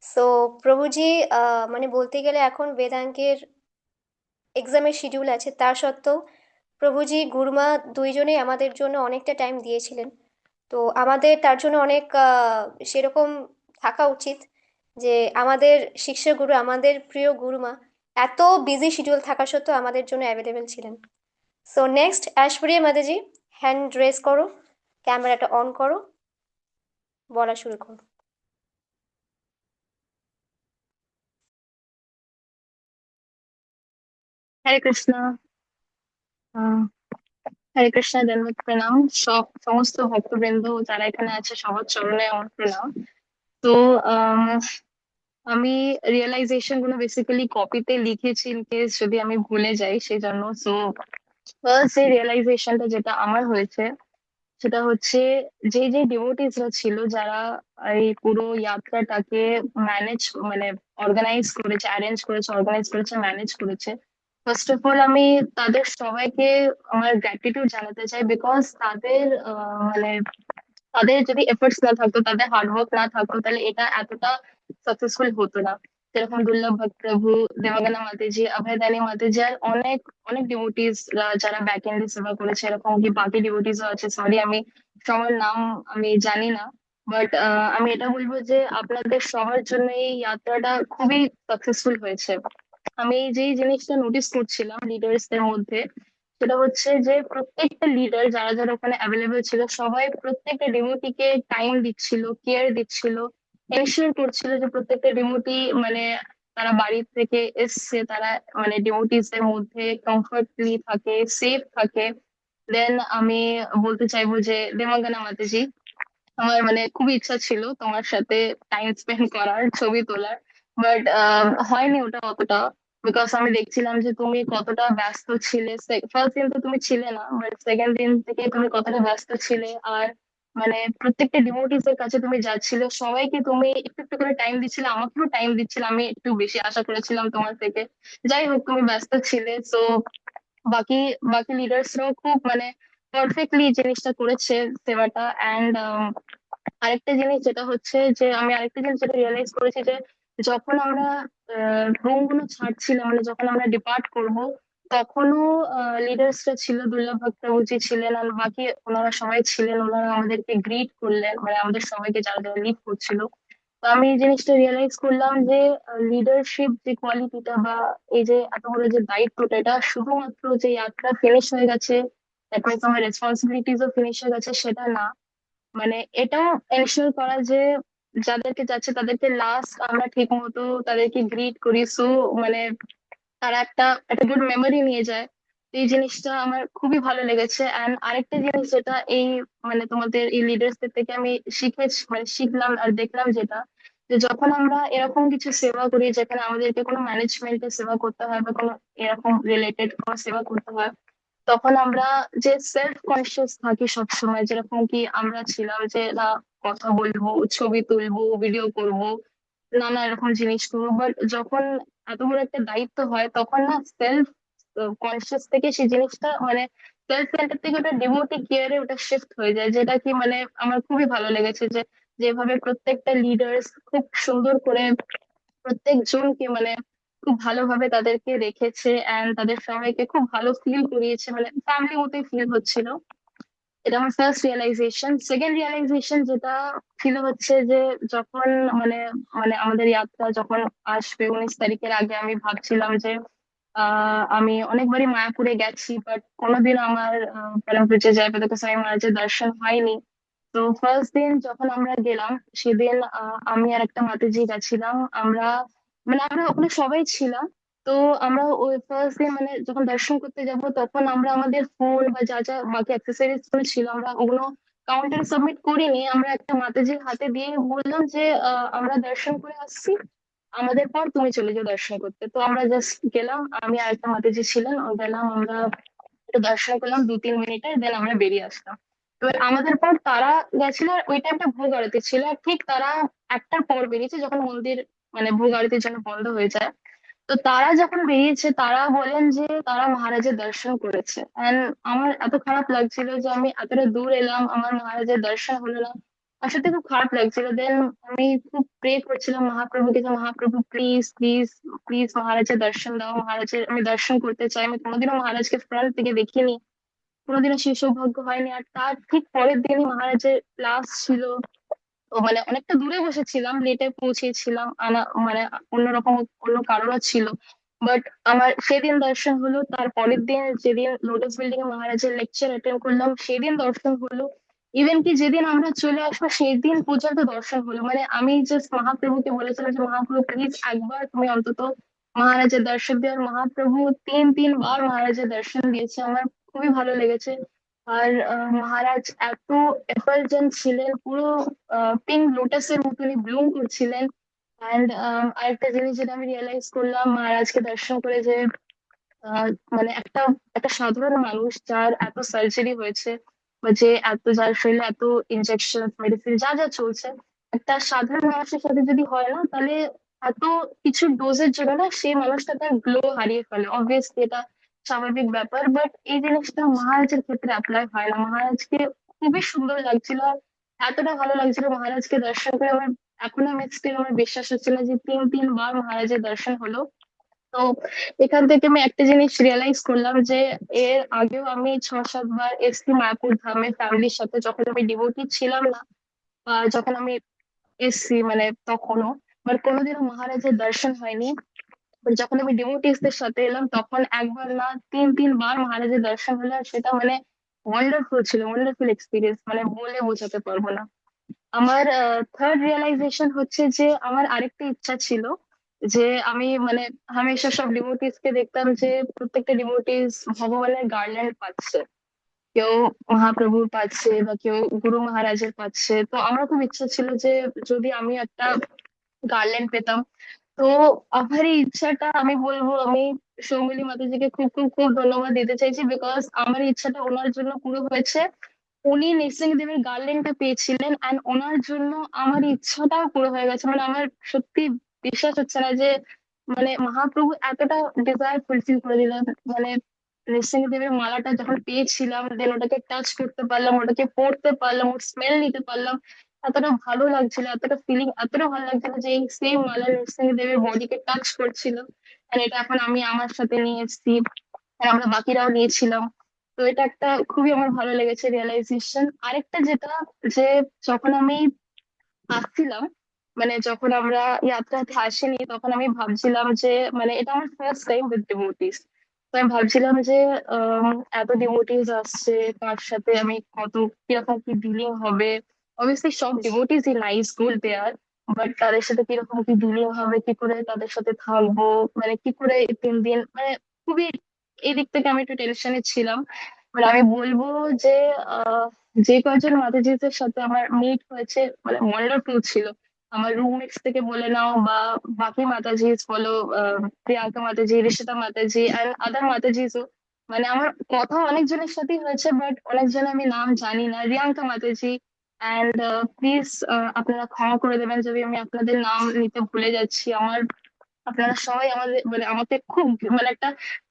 A: সো প্রভুজি মানে বলতে গেলে এখন বেদাঙ্কের এক্সামের শিডিউল আছে, তা সত্ত্বেও প্রভুজি গুরুমা দুইজনেই আমাদের জন্য অনেকটা টাইম দিয়েছিলেন। তো আমাদের তার জন্য অনেক সেরকম থাকা উচিত যে আমাদের শিক্ষা গুরু, আমাদের প্রিয় গুরুমা এত বিজি শিডিউল থাকা সত্ত্বেও আমাদের জন্য অ্যাভেলেবেল ছিলেন। সো নেক্সট ঐশ্বরিয়া মাতাজি, হ্যান্ড রেজ করো, ক্যামেরাটা অন করো, বলা শুরু করো।
E: হরে কৃষ্ণ। আহ হরে কৃষ্ণ, দণ্ডবত প্রণাম। সমস্ত ভক্তবৃন্দ যারা এখানে আছে সবার চরণে আমার প্রণাম। তো আহ আমি রিয়েলাইজেশন গুলো বেসিক্যালি কপিতে লিখেছি, ইন কেস যদি আমি ভুলে যাই সেই জন্য। সো ফার্স্ট যে রিয়েলাইজেশনটা যেটা আমার হয়েছে সেটা হচ্ছে, যে যে ডিভোটিসরা ছিল যারা এই পুরো যাত্রাটাকে ম্যানেজ মানে অর্গানাইজ করেছে, অ্যারেঞ্জ করেছে, অর্গানাইজ করেছে, ম্যানেজ করেছে, ফার্স্ট অফ অল আমি তাদের সবাইকে আমার গ্র্যাটিটিউড জানাতে চাই। বিকজ তাদের মানে তাদের যদি এফোর্টস না থাকতো, তাদের হার্ডওয়ার্ক না থাকতো, তাহলে এটা এতটা সাকসেসফুল হতো না। যেরকম দুর্লভ ভক্ত প্রভু, দেবাঙ্গনা মাতাজি, অভয়দানী মাতাজি, আর অনেক অনেক ডিভোটিস যারা ব্যাক এন্ডে সেবা করেছে, এরকম কি বাকি ডিভোটিস আছে, সরি আমি সবার নাম আমি জানি না। বাট আমি এটা বলবো যে আপনাদের সবার জন্য এই যাত্রাটা খুবই সাকসেসফুল হয়েছে। আমি যেই জিনিসটা নোটিস করছিলাম লিডার্সদের মধ্যে, সেটা হচ্ছে যে প্রত্যেকটা লিডার যারা যারা ওখানে অ্যাভেলেবেল ছিল, সবাই প্রত্যেকটা ডিমোটিকে টাইম দিচ্ছিল, কেয়ার দিচ্ছিল, এনশিওর করছিল যে প্রত্যেকটা ডিমোটি মানে তারা বাড়ি থেকে এসছে, তারা মানে ডিমোটিসদের মধ্যে কমফর্টলি থাকে, সেফ থাকে। দেন আমি বলতে চাইবো যে দেবাঙ্গনা মাতাজি, আমার মানে খুবই ইচ্ছা ছিল তোমার সাথে টাইম স্পেন্ড করার, ছবি তোলার, বাট হয়নি ওটা অতটা। বিকজ আমি দেখছিলাম যে তুমি কতটা ব্যস্ত ছিলে। ফার্স্ট দিন তো তুমি ছিলে না, বাট সেকেন্ড দিন থেকে তুমি কতটা ব্যস্ত ছিলে। আর মানে প্রত্যেকটা ডিভোটিস এর কাছে তুমি যাচ্ছিলে, সবাইকে তুমি একটু একটু করে টাইম দিচ্ছিলে, আমাকেও টাইম দিচ্ছিলে, আমি একটু বেশি আশা করেছিলাম তোমার থেকে। যাই হোক, তুমি ব্যস্ত ছিলে। তো বাকি বাকি লিডার্সরাও খুব মানে পারফেক্টলি জিনিসটা করেছে, সেবাটা। অ্যান্ড আরেকটা জিনিস যেটা হচ্ছে যে আমি আরেকটা জিনিস যেটা রিয়েলাইজ করেছি যে যখন আমরা রুম গুলো ছাড়ছিলাম, মানে যখন আমরা ডিপার্ট করব, তখনও লিডার্সরা ছিল, দুর্লভ ভক্তজি ছিলেন, আর বাকি ওনারা সবাই ছিলেন, ওনারা আমাদেরকে গ্রিট করলেন, মানে আমাদের সবাইকে যারা যারা লিড করছিল। তো আমি এই জিনিসটা রিয়েলাইজ করলাম যে লিডারশিপ যে কোয়ালিটিটা বা এই যে এত বড় যে দায়িত্বটা, এটা শুধুমাত্র যে যাত্রা ফিনিশ হয়ে গেছে, দ্যাট মিনস আমার রেসপন্সিবিলিটিসও ফিনিশ হয়ে গেছে, সেটা না। মানে এটাও এনশিওর করা যে যাদেরকে যাচ্ছে তাদেরকে লাস্ট আমরা ঠিক মতো তাদেরকে গ্রিট করি, সো মানে তারা একটা একটা গুড মেমোরি নিয়ে যায়। তো এই জিনিসটা আমার খুবই ভালো লেগেছে। অ্যান্ড আরেকটা জিনিস যেটা এই মানে তোমাদের এই লিডার্সদের থেকে আমি শিখেছি, মানে শিখলাম আর দেখলাম, যেটা যে যখন আমরা এরকম কিছু সেবা করি যেখানে আমাদেরকে কোনো ম্যানেজমেন্টের সেবা করতে হয় বা কোনো এরকম রিলেটেড কোনো সেবা করতে হয়, তখন আমরা যে সেলফ কনসিয়াস থাকি সবসময়, যেরকম কি আমরা ছিলাম যে না, কথা বলবো, ছবি তুলবো, ভিডিও করব, নানা এরকম জিনিস করবো, বাট যখন এত বড় একটা দায়িত্ব হয়, তখন না সেলফ কনসিয়াস থেকে সেই জিনিসটা মানে সেলফ সেন্টার থেকে ওটা ডিভোটি কেয়ারে ওটা শিফট হয়ে যায়, যেটা কি মানে আমার খুবই ভালো লেগেছে যে যেভাবে প্রত্যেকটা লিডার্স খুব সুন্দর করে প্রত্যেকজনকে মানে খুব ভালোভাবে তাদেরকে রেখেছে, অ্যান্ড তাদের সবাইকে খুব ভালো ফিল করিয়েছে, মানে ফ্যামিলি মতোই ফিল হচ্ছিল। এটা আমার ফার্স্ট রিয়েলাইজেশন। সেকেন্ড রিয়েলাইজেশন যেটা ছিল হচ্ছে যে যখন মানে মানে আমাদের যাত্রা যখন আসবে 19 তারিখের আগে, আমি ভাবছিলাম যে আমি অনেকবারই মায়াপুরে গেছি, বাট কোনোদিন আমার পরম পূজ্য জয়প্রদ গোস্বামী মহারাজের দর্শন হয়নি। তো ফার্স্ট দিন যখন আমরা গেলাম, সেদিন আমি আর একটা মাতাজি গেছিলাম। আমরা মানে আমরা ওখানে সবাই ছিলাম। তো আমরা ওই ফার্স্ট দিন মানে যখন দর্শন করতে যাব, তখন আমরা আমাদের ফোন বা যা যা বাকি অ্যাক্সেসরিজ গুলো ছিল, আমরা ওগুলো কাউন্টারে সাবমিট করিনি, আমরা একটা মাতাজির হাতে দিয়ে বললাম যে আমরা দর্শন করে আসছি, আমাদের পর তুমি চলে যাও দর্শন করতে। তো আমরা জাস্ট গেলাম, আমি আর একটা মাতাজি ছিলেন, ও গেলাম, আমরা একটু দর্শন করলাম 2-3 মিনিটের, দেন আমরা বেরিয়ে আসলাম। এবার আমাদের পর তারা গেছিল, আর ওই টাইমটা ভোগ আরতি ছিল, আর ঠিক তারা একটার পর বেরিয়েছে যখন মন্দির মানে ভোগ আরতির জন্য বন্ধ হয়ে যায়। তো তারা যখন বেরিয়েছে তারা বলেন যে তারা মহারাজের দর্শন করেছে, এন্ড আমার এত খারাপ লাগছিল যে আমি এতটা দূর এলাম, আমার মহারাজের দর্শন হলো না। আর সত্যি খুব খারাপ লাগছিল। দেন আমি খুব প্রে করছিলাম মহাপ্রভুকে যে মহাপ্রভু প্লিজ প্লিজ প্লিজ মহারাজের দর্শন দাও, মহারাজের আমি দর্শন করতে চাই, আমি কোনোদিনও মহারাজকে ফ্রন্ট থেকে দেখিনি, কোনোদিনও সেই সৌভাগ্য হয়নি। আর তার ঠিক পরের দিনই মহারাজের ক্লাস ছিল। তো মানে অনেকটা দূরে বসেছিলাম, লেটে পৌঁছেছিলাম, মানে অন্যরকম অন্য কারণও ছিল। বাট আমার সেদিন দর্শন হলো, তার পরের দিন যেদিন লোটাস বিল্ডিং এ মহারাজের লেকচার অ্যাটেন্ড করলাম সেদিন দর্শন হলো। ইভেন কি যেদিন আমরা চলে আসবো সেই দিন পর্যন্ত দর্শন হলো। মানে আমি জাস্ট মহাপ্রভুকে বলেছিলাম যে মহাপ্রভু প্লিজ একবার তুমি অন্তত মহারাজের দর্শন দিও। আর মহাপ্রভু 3-3 বার মহারাজের দর্শন দিয়েছে, আমার খুবই ভালো লেগেছে। আর মহারাজ এত এফালজেন্ট ছিলেন, পুরো পিঙ্ক লোটাসের মতনই ব্লুম করছিলেন। অ্যান্ড আরেকটা জিনিস যেটা আমি রিয়েলাইজ করলাম মহারাজকে দর্শন করে, যে আহ, মানে একটা একটা সাধারণ মানুষ যার এত সার্জারি হয়েছে, বা যে যার শরীরে এত ইনজেকশন মেডিসিন যা যা চলছে, একটা সাধারণ মানুষের সাথে যদি হয় না, তাহলে এত কিছু ডোজের জন্য না সেই মানুষটা তার গ্লো হারিয়ে ফেলে। অবভিয়াসলি এটা স্বাভাবিক ব্যাপার, বাট এই জিনিসটা মহারাজের ক্ষেত্রে অ্যাপ্লাই হয় না। মহারাজকে খুবই সুন্দর লাগছিল, আর এতটা ভালো লাগছিল মহারাজকে দর্শন করে। আমার এখনো আমি স্টিল আমার বিশ্বাস হচ্ছে না যে 3-3 বার মহারাজের দর্শন হলো। তো এখান থেকে আমি একটা জিনিস রিয়েলাইজ করলাম যে এর আগেও আমি 6-7 বার এসছি মায়াপুর ধামে ফ্যামিলির সাথে, যখন আমি ডিভোটি ছিলাম না, বা যখন আমি এসছি মানে তখনও, বাট কোনোদিনও মহারাজের দর্শন হয়নি। But যখন আমি ডিভোটিসদের সাথে এলাম তখন একবার না 3-3 বার মহারাজের দর্শন হলো, আর সেটা মানে ওয়ান্ডারফুল ছিল, ওয়ান্ডারফুল এক্সপিরিয়েন্স, মানে বলে বোঝাতে পারবো না। আমার থার্ড রিয়েলাইজেশন হচ্ছে যে আমার আরেকটা ইচ্ছা ছিল, যে আমি মানে হামেশা সব ডিভোটিস কে দেখতাম যে প্রত্যেকটা ডিভোটিস ভগবানের গার্ল্যান্ড পাচ্ছে, কেউ মহাপ্রভুর পাচ্ছে বা কেউ গুরু মহারাজের পাচ্ছে। তো আমার খুব ইচ্ছা ছিল যে যদি আমি একটা গার্ল্যান্ড পেতাম। তো আমার এই ইচ্ছাটা আমি বলবো, আমি সৌমিলি মাতাজিকে খুব খুব খুব ধন্যবাদ দিতে চাইছি, বিকজ আমার এই ইচ্ছাটা ওনার জন্য পুরো হয়েছে। উনি নৃসিংহদেবের গার্ল্যান্ডটা পেয়েছিলেন, অ্যান্ড ওনার জন্য আমার ইচ্ছাটাও পুরো হয়ে গেছে। মানে আমার সত্যি বিশ্বাস হচ্ছে না যে মানে মহাপ্রভু এতটা ডিজায়ার ফুলফিল করে দিলেন। মানে নৃসিংহদেবের মালাটা যখন পেয়েছিলাম, দেন ওটাকে টাচ করতে পারলাম, ওটাকে পড়তে পারলাম, ওর স্মেল নিতে পারলাম, এতটা ভালো লাগছিল, এতটা ফিলিং, এতটা ভালো লাগছিল যে এই সেম মালা নৃসিংহদেবের বডিকে টাচ করছিল। আর এটা এখন আমি আমার সাথে নিয়ে এসেছি, আর আমরা বাকিরাও নিয়েছিলাম। তো এটা একটা খুবই আমার ভালো লেগেছে রিয়েলাইজেশন। আরেকটা যেটা, যে যখন আমি আসছিলাম, মানে যখন আমরা ইয়াত্রাতে আসিনি তখন আমি ভাবছিলাম যে মানে এটা আমার ফার্স্ট টাইম উইথ ডিভোটিস। তো আমি ভাবছিলাম যে আম, এত ডিভোটিস আসছে, কার সাথে আমি কত কিরকম কি ডিলিং হবে। অবভিয়াসলি সব ডিভোটিস ই নাইস গুড দেয়ার, বাট তাদের সাথে কিরকম কি ডিলিং হবে, কি করে তাদের সাথে থাকবো, মানে কি করে এই 3 দিন, মানে খুবই এই দিক থেকে আমি একটু টেনশনে ছিলাম। মানে আমি বলবো যে আহ যে কয়জন মাতাজিদের সাথে আমার মিট হয়েছে মানে ওয়ান্ডারফুল ছিল। আমার রুমমেটস থেকে বলে নাও বা বাকি মাতাজিস বলো, প্রিয়াঙ্কা মাতাজি, ঋষিতা মাতাজি অ্যান্ড আদার মাতাজিসও, মানে আমার কথা অনেকজনের সাথেই হয়েছে, বাট অনেকজন আমি নাম জানি না। রিয়াঙ্কা মাতাজি, অ্যান্ড প্লিজ আপনারা ক্ষমা করে দেবেন যদি আমি আপনাদের নাম নিতে ভুলে যাচ্ছি। আমার আপনারা সবাই আমাদের মানে আমাকে খুব মানে একটা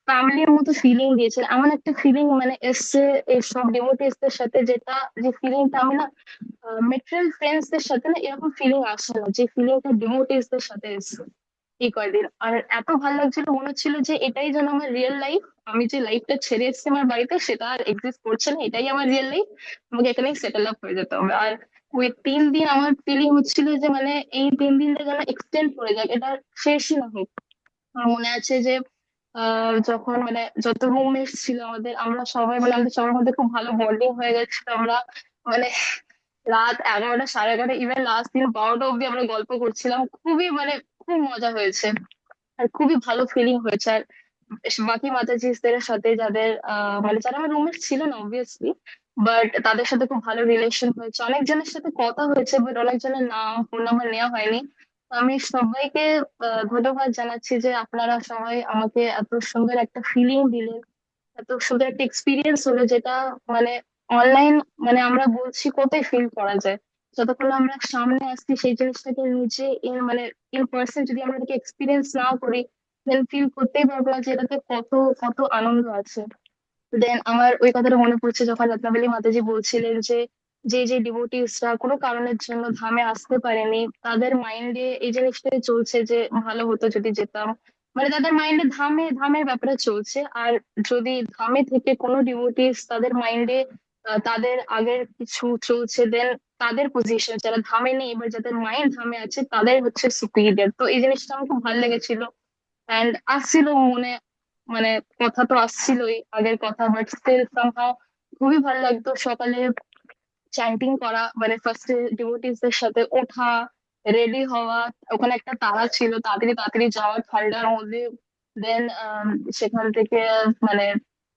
E: ফ্যামিলির মতো ফিলিং দিয়েছে, এমন একটা ফিলিং মানে এসছে এই সব ডিভোটিসদের সাথে, যেটা যে ফিলিংটা আমি না মেটেরিয়াল ফ্রেন্ডস দের সাথে না এরকম ফিলিং আসে না, যে ফিলিংটা ডিভোটিসদের সাথে এসছে এই কয়দিন। আর এত ভালো লাগছিল, মনে হচ্ছিল যে এটাই যেন আমার রিয়েল লাইফ। আমি যে লাইফটা ছেড়ে এসেছি আমার বাড়িতে সেটা আর এক্সিস্ট করছে না, এটাই আমার রিয়েল লাইফ, আমাকে এখানেই সেটেল আপ হয়ে যেতে হবে। আর ওই 3 দিন আমার ফিলিং হচ্ছিল যে মানে এই 3 দিনটা যেন এক্সটেন্ড করে যাক, এটা শেষই না হোক। আমার মনে আছে যে যখন মানে যত রুমমেটস ছিল আমাদের, আমরা সবাই মানে আমাদের সবার মধ্যে খুব ভালো বন্ডিং হয়ে গেছিল। আমরা মানে রাত 11টা, সাড়ে 11টা, ইভেন লাস্ট দিন 12টা অব্দি আমরা গল্প করছিলাম। খুবই মানে খুব মজা হয়েছে, আর খুবই ভালো ফিলিং হয়েছে। আর বাকি মাতাজিদের সাথে যাদের মানে যারা আমার রুমমেট ছিল না অবভিয়াসলি, বাট তাদের সাথে খুব ভালো রিলেশন হয়েছে, অনেকজনের সাথে কথা হয়েছে, বাট অনেকজনের নাম ফোন নাম্বার নেওয়া হয়নি। তো আমি সবাইকে ধন্যবাদ জানাচ্ছি যে আপনারা সবাই আমাকে এত সুন্দর একটা ফিলিং দিলেন, এত সুন্দর একটা এক্সপিরিয়েন্স হলো, যেটা মানে অনলাইন, মানে আমরা বলছি কোথায় ফিল করা যায়, যতক্ষণ না আমরা সামনে আসছি সেই জিনিসটাকে নিজে মানে ইন পার্সন যদি আমরা এটাকে এক্সপিরিয়েন্স না করি, দেন ফিল করতেই পারবো না যে এটাতে কত কত আনন্দ আছে। দেন আমার ওই কথাটা মনে পড়ছে যখন রত্নাবলী মাতাজি বলছিলেন যে যে যে ডিভোটিসরা কোনো কারণের জন্য ধামে আসতে পারেনি, তাদের মাইন্ডে এই জিনিসটাই চলছে যে ভালো হতো যদি যেতাম, মানে তাদের মাইন্ডে ধামে ধামের ব্যাপারে চলছে। আর যদি ধামে থেকে কোনো ডিভোটিস তাদের মাইন্ডে তাদের আগের কিছু চলছে, দেন তাদের পজিশন, যারা ধামে নেই এবার যাদের মাইন্ড ধামে আছে তাদের হচ্ছে সুপিরিয়র। তো এই জিনিসটা আমার খুব ভালো লেগেছিল। অ্যান্ড আসছিল মনে, মানে কথা তো আসছিলই আগের কথা, বাট স্টিল সামহাও খুবই ভালো লাগতো সকালে চ্যান্টিং করা, মানে ফার্স্টে ডিভোটিস দের সাথে ওঠা, রেডি হওয়া, ওখানে একটা তারা ছিল, তাড়াতাড়ি তাড়াতাড়ি যাওয়া ঠান্ডার মধ্যে, দেন সেখান থেকে মানে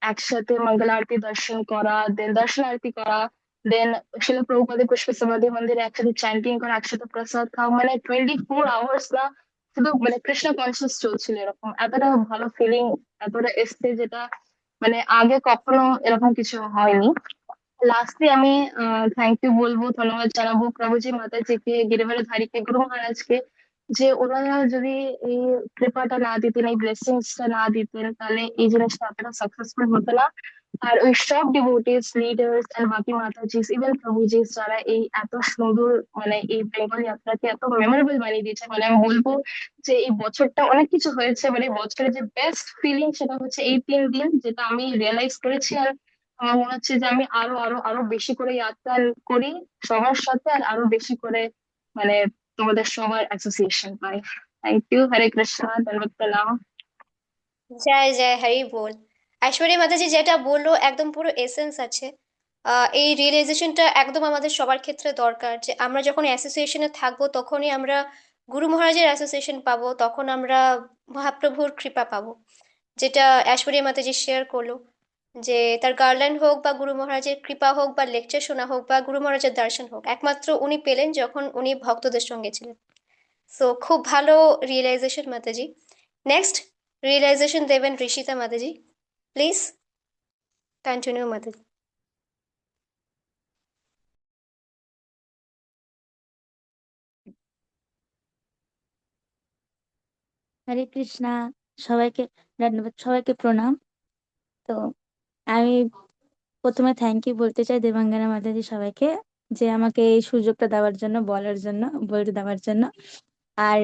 E: একসাথে মঙ্গল আরতি দর্শন করা, দেন দর্শন আরতি করা, দেন শিল প্রভুপাদের পুষ্প সমাধি মন্দিরে একসাথে চ্যান্টিং করা, একসাথে প্রসাদ খাওয়া, মানে 24 আওয়ার্স না শুধু মানে কৃষ্ণ কনসিয়াস চলছিল, এরকম এতটা ভালো ফিলিং এতটা এসছে, যেটা মানে আগে কখনো এরকম কিছু হয়নি। লাস্টে আমি থ্যাংক ইউ বলবো, ধন্যবাদ জানাবো প্রভুজি মাতাজিকে, গিরিবারের ধারীকে, গুরু মহারাজকে, যে ওনারা যদি এই কৃপাটা না দিতেন, এই ব্লেসিংসটা না দিতেন, তাহলে এই জিনিসটা এতটা সাকসেসফুল হতো না। আর ওই সব ডিভোটিস লিডার্স এন্ড বাকি মাতাজিস ইভেন প্রভুজিস যারা এই এত সুন্দর মানে এই বেঙ্গল যাত্রাকে এত মেমোরেবল বানিয়ে দিয়েছে, মানে আমি বলবো যে এই বছরটা অনেক কিছু হয়েছে, মানে এই বছরের যে বেস্ট ফিলিং সেটা হচ্ছে এই 3 দিন, যেটা আমি রিয়েলাইজ করেছি। আর আমার মনে হচ্ছে যে আমি আরো আরো আরো বেশি করে যাত্রা করি সবার সাথে, আর আরো বেশি করে মানে তোমাদের সবার অ্যাসোসিয়েশন পাই। থ্যাংক ইউ, হরে কৃষ্ণ, ধন্যবাদ, প্রণাম।
A: জয় জয় হরি বল। ঐশ্বরী মাতাজি যেটা বললো একদম পুরো এসেন্স আছে। এই রিয়েলাইজেশনটা একদম আমাদের সবার ক্ষেত্রে দরকার, যে আমরা যখন অ্যাসোসিয়েশনে থাকবো তখনই আমরা গুরু মহারাজের অ্যাসোসিয়েশন পাবো, তখন আমরা মহাপ্রভুর কৃপা পাবো। যেটা ঐশ্বরী মাতাজি শেয়ার করলো, যে তার গার্ল্যান্ড হোক বা গুরু মহারাজের কৃপা হোক বা লেকচার শোনা হোক বা গুরু মহারাজের দর্শন হোক, একমাত্র উনি পেলেন যখন উনি ভক্তদের সঙ্গে ছিলেন। সো খুব ভালো রিয়েলাইজেশন মাতাজি। নেক্সট রিয়েলাইজেশন দেবেন ঋষিতা মাতাজি। প্লিজ কন্টিনিউ মাতাজি।
F: হরে কৃষ্ণা, সবাইকে ধন্যবাদ, সবাইকে প্রণাম। তো আমি প্রথমে থ্যাংক ইউ বলতে চাই দেবাঙ্গনা মাতাজি সবাইকে, যে আমাকে এই সুযোগটা দেওয়ার জন্য, বলার জন্য, বলতে দেওয়ার জন্য। আর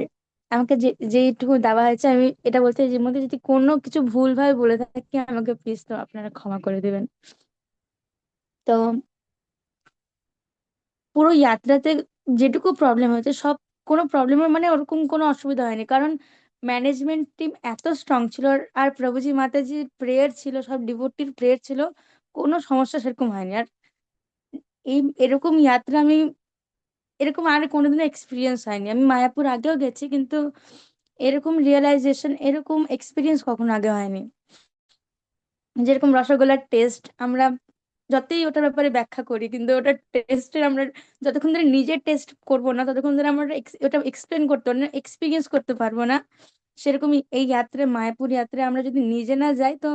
F: আমাকে যে যেইটুকু দেওয়া হয়েছে, আমি এটা বলতে চাই যে মধ্যে যদি কোনো কিছু ভুলভাবে বলে থাকি আমাকে প্লিজ তো আপনারা ক্ষমা করে দেবেন। তো পুরো যাত্রাতে যেটুকু প্রবলেম হয়েছে সব, কোনো প্রবলেমের মানে ওরকম কোনো অসুবিধা হয়নি, কারণ ম্যানেজমেন্ট টিম এত স্ট্রং ছিল। আর প্রভুজি মাতাজির প্রেয়ার ছিল, সব ডিভোটির প্রেয়ার ছিল, কোনো সমস্যা সেরকম হয়নি। আর এরকম যাত্রা আমি এরকম আর কোনোদিনও এক্সপিরিয়েন্স হয়নি। আমি মায়াপুর আগেও গেছি, কিন্তু এরকম রিয়েলাইজেশন, এরকম এক্সপিরিয়েন্স কখনো আগে হয়নি। যেরকম রসগোল্লার টেস্ট, আমরা যতই ওটার ব্যাপারে ব্যাখ্যা করি, কিন্তু ওটার টেস্টের আমরা যতক্ষণ ধরে নিজে টেস্ট করবো না ততক্ষণ ধরে আমরা ওটা এক্সপ্লেন করতে পারবো না, এক্সপিরিয়েন্স করতে পারবো না। সেরকমই এই যাত্রায়, মায়াপুর যাত্রায় আমরা যদি নিজে না যাই, তো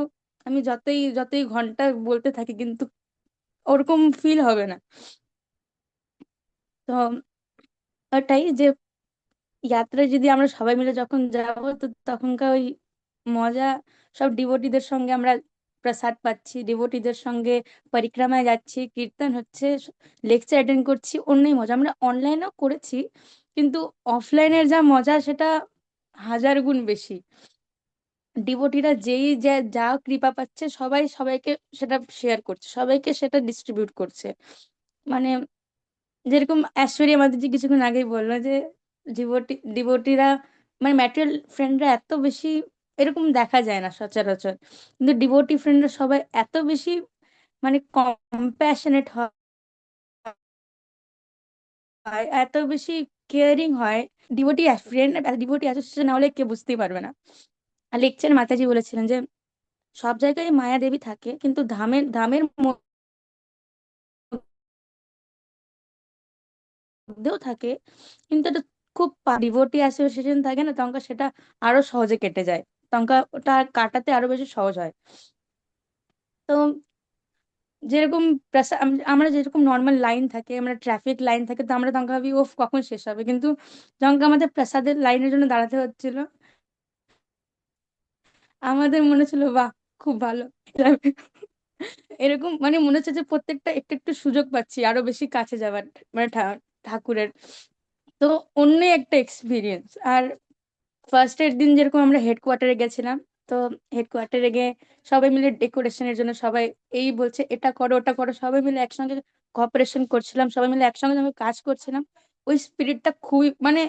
F: আমি যতই যতই ঘন্টা বলতে থাকি কিন্তু ওরকম ফিল হবে না। তো ওটাই যে যাত্রায় যদি আমরা সবাই মিলে যখন যাবো, তো তখনকার ওই মজা, সব ডিভোটিদের সঙ্গে আমরা প্রসাদ পাচ্ছি, ডিভোটিদের সঙ্গে পরিক্রমায় যাচ্ছি, কীর্তন হচ্ছে, লেকচার অ্যাটেন্ড করছি, অন্যই মজা। আমরা অনলাইনেও করেছি, কিন্তু অফলাইনের যা মজা সেটা 1000 গুণ বেশি। ডিভোটিরা যেই যা যা কৃপা পাচ্ছে সবাই সবাইকে সেটা শেয়ার করছে, সবাইকে সেটা ডিস্ট্রিবিউট করছে। মানে যেরকম ঐশ্বরিয়া মাতাজি কিছুক্ষণ আগেই বললো যে ডিভোটিরা মানে ম্যাটেরিয়াল ফ্রেন্ডরা এত বেশি এরকম দেখা যায় না সচরাচর, কিন্তু ডিভোটি ফ্রেন্ডরা সবাই এত বেশি মানে কম্প্যাশনেট হয়, এত বেশি কেয়ারিং হয়। ডিভোটি ফ্রেন্ড, ডিভোটি অ্যাসোসিয়েশন না হলে কেউ বুঝতেই পারবে না। আর লেকচার মাতাজি বলেছিলেন যে সব জায়গায় মায়া দেবী থাকে, কিন্তু ধামের ধামের মধ্যেও থাকে, কিন্তু এটা খুব ডিভোটি অ্যাসোসিয়েশন থাকে না, তখন সেটা আরো সহজে কেটে যায়, তখন ওটা কাটাতে আরো বেশি সহজ হয়। তো যেরকম আমরা যেরকম নর্মাল লাইন থাকে, আমরা ট্রাফিক লাইন থাকে, তো আমরা তখন ভাবি ও কখন শেষ হবে, কিন্তু যখন আমাদের প্রসাদের লাইনের জন্য দাঁড়াতে হচ্ছিল, আমাদের মনে ছিল বাহ, খুব ভালো এরকম মানে মনে হচ্ছে যে প্রত্যেকটা একটু একটু সুযোগ পাচ্ছি আরো বেশি কাছে যাবার, মানে ঠাকুরের। তো অন্য একটা এক্সপিরিয়েন্স। আর ফার্স্ট এর দিন যেরকম আমরা হেডকোয়ার্টারে গেছিলাম, তো হেডকোয়ার্টারে গিয়ে সবাই মিলে ডেকোরেশনের জন্য সবাই এই বলছে এটা করো ওটা করো, সবাই মিলে একসঙ্গে কোঅপারেশন করছিলাম, সবাই মিলে একসঙ্গে যখন কাজ করছিলাম, ওই স্পিরিটটা খুবই মানে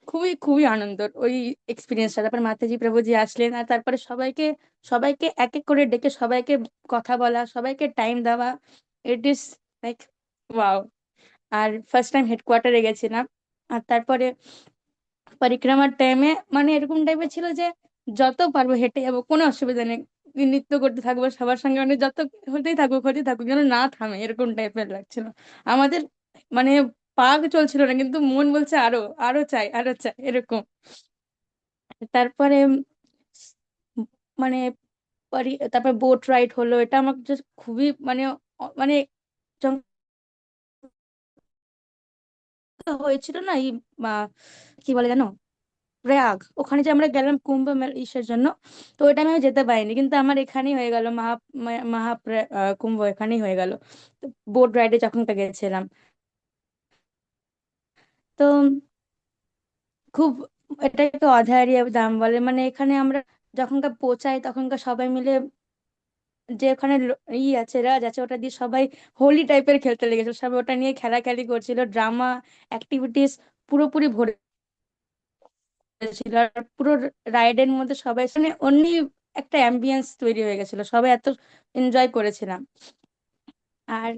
F: খুবই খুবই আনন্দর ওই এক্সপিরিয়েন্সটা। তারপর মাতাজি প্রভুজি আসলেন, আর তারপরে সবাইকে সবাইকে এক এক করে ডেকে সবাইকে কথা বলা, সবাইকে টাইম দেওয়া, ইট ইজ লাইক ওয়াও। আর ফার্স্ট টাইম হেডকোয়ার্টারে গেছিলাম। আর তারপরে পরিক্রমার টাইমে মানে এরকম টাইপের ছিল যে যত পারবো হেঁটে যাবো, কোনো অসুবিধা নেই, নৃত্য করতে থাকবো সবার সঙ্গে, মানে যত হতেই থাকুক যেন না থামে, এরকম টাইপের লাগছিল আমাদের। মানে পাগ চলছিল না, কিন্তু মন বলছে আরো, আরো চাই আরো চাই, এরকম। তারপরে মানে তারপর বোট রাইড হলো, এটা আমার just খুবই মানে মানে যখন হয়েছিল না এই কি বলে জানো, প্রয়াগ, ওখানে যে আমরা গেলাম কুম্ভ ইসের জন্য, তো ওই টাইমে আমি যেতে পারিনি, কিন্তু আমার এখানেই হয়ে গেল মহা কুম্ভ এখানেই হয়ে গেল, বোট রাইডে যখনটা গেছিলাম। তো খুব এটাকে অধারিয়া দাম বলে, মানে এখানে আমরা যখনকার পৌঁছাই তখনকার সবাই মিলে যে ওখানে আছে রাজ আছে, ওটা দিয়ে সবাই হোলি টাইপের খেলতে লেগেছিল, সবাই ওটা নিয়ে খেলাখেলি করছিল, ড্রামা অ্যাক্টিভিটিস পুরোপুরি ভরে ছিল। আর পুরো রাইডের মধ্যে সবাই মানে অন্য একটা অ্যাম্বিয়েন্স তৈরি হয়ে গেছিল, সবাই এত এনজয় করেছিলাম। আর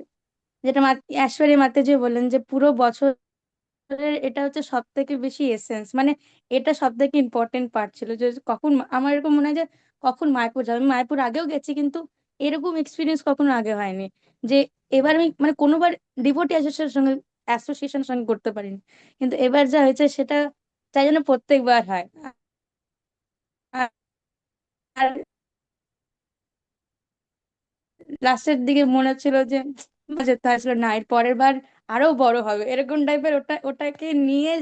F: যেটা ঐশ্বর্য মাতে যে বললেন যে পুরো বছরের এটা হচ্ছে সব থেকে বেশি এসেন্স, মানে এটা সব থেকে ইম্পর্টেন্ট পার্ট ছিল যে কখন আমার এরকম মনে হয় যে কখন মায়াপুর যাবে। আমি মায়াপুর আগেও গেছি, কিন্তু এরকম এক্সপিরিয়েন্স কখনো আগে হয়নি যে এবার আমি মানে কোনোবার ডিভোটি অ্যাসোসিয়েশনের সঙ্গে করতে পারিনি, কিন্তু এবার যা হয়েছে সেটা চাই যেন প্রত্যেকবার হয়। আর আর লাস্টের দিকে মনে হচ্ছিল যে যেতে আসলে না, এর পরের বার আরো বড় হবে, এরকম টাইপের ওটাকে নিয়ে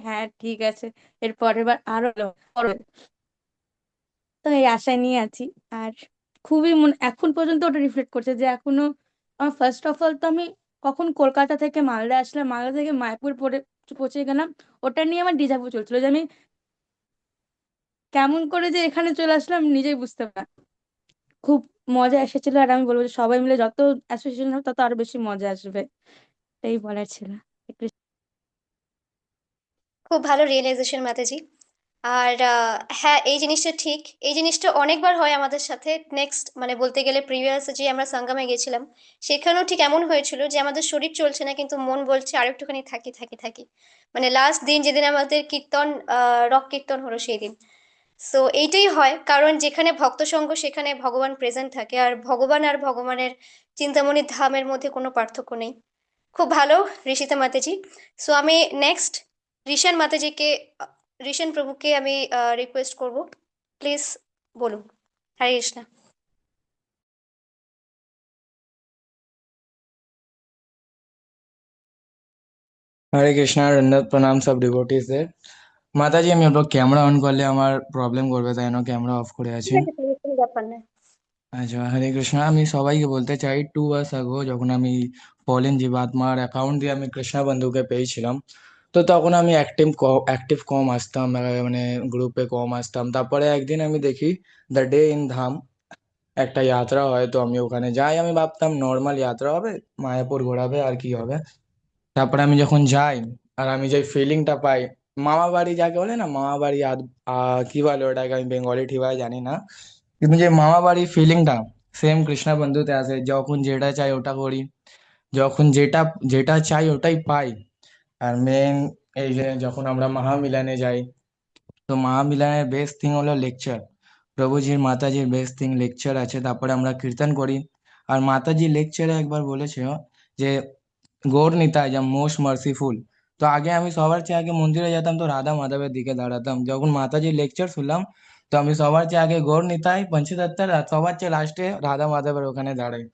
F: হ্যাঁ ঠিক আছে, এর পরের বার আরো বড় হবে। তো এই আশা নিয়ে আছি। আর খুবই এখন পর্যন্ত ওটা রিফ্লেক্ট করছে যে এখনো আমার ফার্স্ট অফ অল তো আমি কখন কলকাতা থেকে মালদা আসলাম, মালদা থেকে মায়াপুর পৌঁছে গেলাম, ওটা নিয়ে আমার ডিজাভু চলছিল যে আমি কেমন করে যে এখানে চলে আসলাম নিজেই বুঝতে পারি। খুব মজা এসেছিল, আর আমি বলবো যে সবাই মিলে যত অ্যাসোসিয়েশন হবে তত আরো বেশি মজা আসবে, এটাই বলার ছিল।
A: খুব ভালো রিয়েলাইজেশন মাতাজি। আর হ্যাঁ, এই জিনিসটা ঠিক, এই জিনিসটা অনেকবার হয় আমাদের সাথে। নেক্সট মানে বলতে গেলে প্রিভিয়াস যে আমরা সঙ্গমে গেছিলাম, সেখানেও ঠিক এমন হয়েছিল যে আমাদের শরীর চলছে না, কিন্তু মন বলছে আর একটুখানি থাকি থাকি থাকি। মানে লাস্ট দিন যেদিন আমাদের কীর্তন, রক কীর্তন হলো সেই দিন। সো এইটাই হয়, কারণ যেখানে ভক্ত সঙ্গ সেখানে ভগবান প্রেজেন্ট থাকে, আর ভগবান আর ভগবানের চিন্তামণি ধামের মধ্যে কোনো পার্থক্য নেই। খুব ভালো ঋষিতা মাতাজি। সো আমি নেক্সট ঋষান মাতাজিকে, ঋষান প্রভুকে আমি রিকোয়েস্ট করব, প্লিজ বলুন। হরে কৃষ্ণ।
G: হরে কৃষ্ণা, রন্ধত প্রণাম সব ডিভোটিসদের। মাতাজি আমি আপনার ক্যামেরা অন করলে আমার প্রবলেম করবে, তাই জন্য ক্যামেরা অফ করে
A: ঠিক
G: আছি।
A: আছে, কোনো ব্যাপার না।
G: আচ্ছা, হরে কৃষ্ণ। আমি সবাইকে বলতে চাই 2 ইয়ার্স আগো যখন আমি ফলেন জীবাত্মার অ্যাকাউন্ট দিয়ে আমি কৃষ্ণা বন্ধুকে পেয়েছিলাম, তো তখন আমি অ্যাক্টিভ কম আসতাম, মানে গ্রুপে কম আসতাম। তারপরে একদিন আমি দেখি দ্য ডে ইন ধাম একটা যাত্রা হয়, তো আমি ওখানে যাই। আমি ভাবতাম নর্মাল যাত্রা হবে, মায়াপুর ঘোরাবে আর কি হবে। তারপরে আমি যখন যাই আর আমি যে ফিলিংটা পাই, মামা বাড়ি যাকে বলে না, মামা বাড়ি কি বলে ওটাকে, আমি বেঙ্গলি ঠিকভাবে জানি না, কিন্তু যে মামা বাড়ির ফিলিংটা সেম কৃষ্ণা বন্ধুতে আসে। যখন যেটা চাই ওটা করি, যখন যেটা যেটা চাই ওটাই পাই। আর মেন এই যে যখন আমরা মহামিলনে যাই, তো মহামিলনের বেস্ট থিং হলো লেকচার। প্রভুজির মাতাজির বেস্ট থিং লেকচার আছে, তারপরে আমরা কীর্তন করি। আর মাতাজি লেকচারে একবার বলেছিল যে গৌর নিতাই যা মোস্ট মার্সিফুল। তো আগে আমি সবার চেয়ে আগে মন্দিরে যেতাম তো রাধা মাধবের দিকে দাঁড়াতাম, যখন মাতাজির লেকচার শুনলাম তো আমি সবার চেয়ে আগে গৌর নিতাই পঞ্চতত্ত্ব আর সবার চেয়ে লাস্টে রাধা মাধবের ওখানে দাঁড়াই।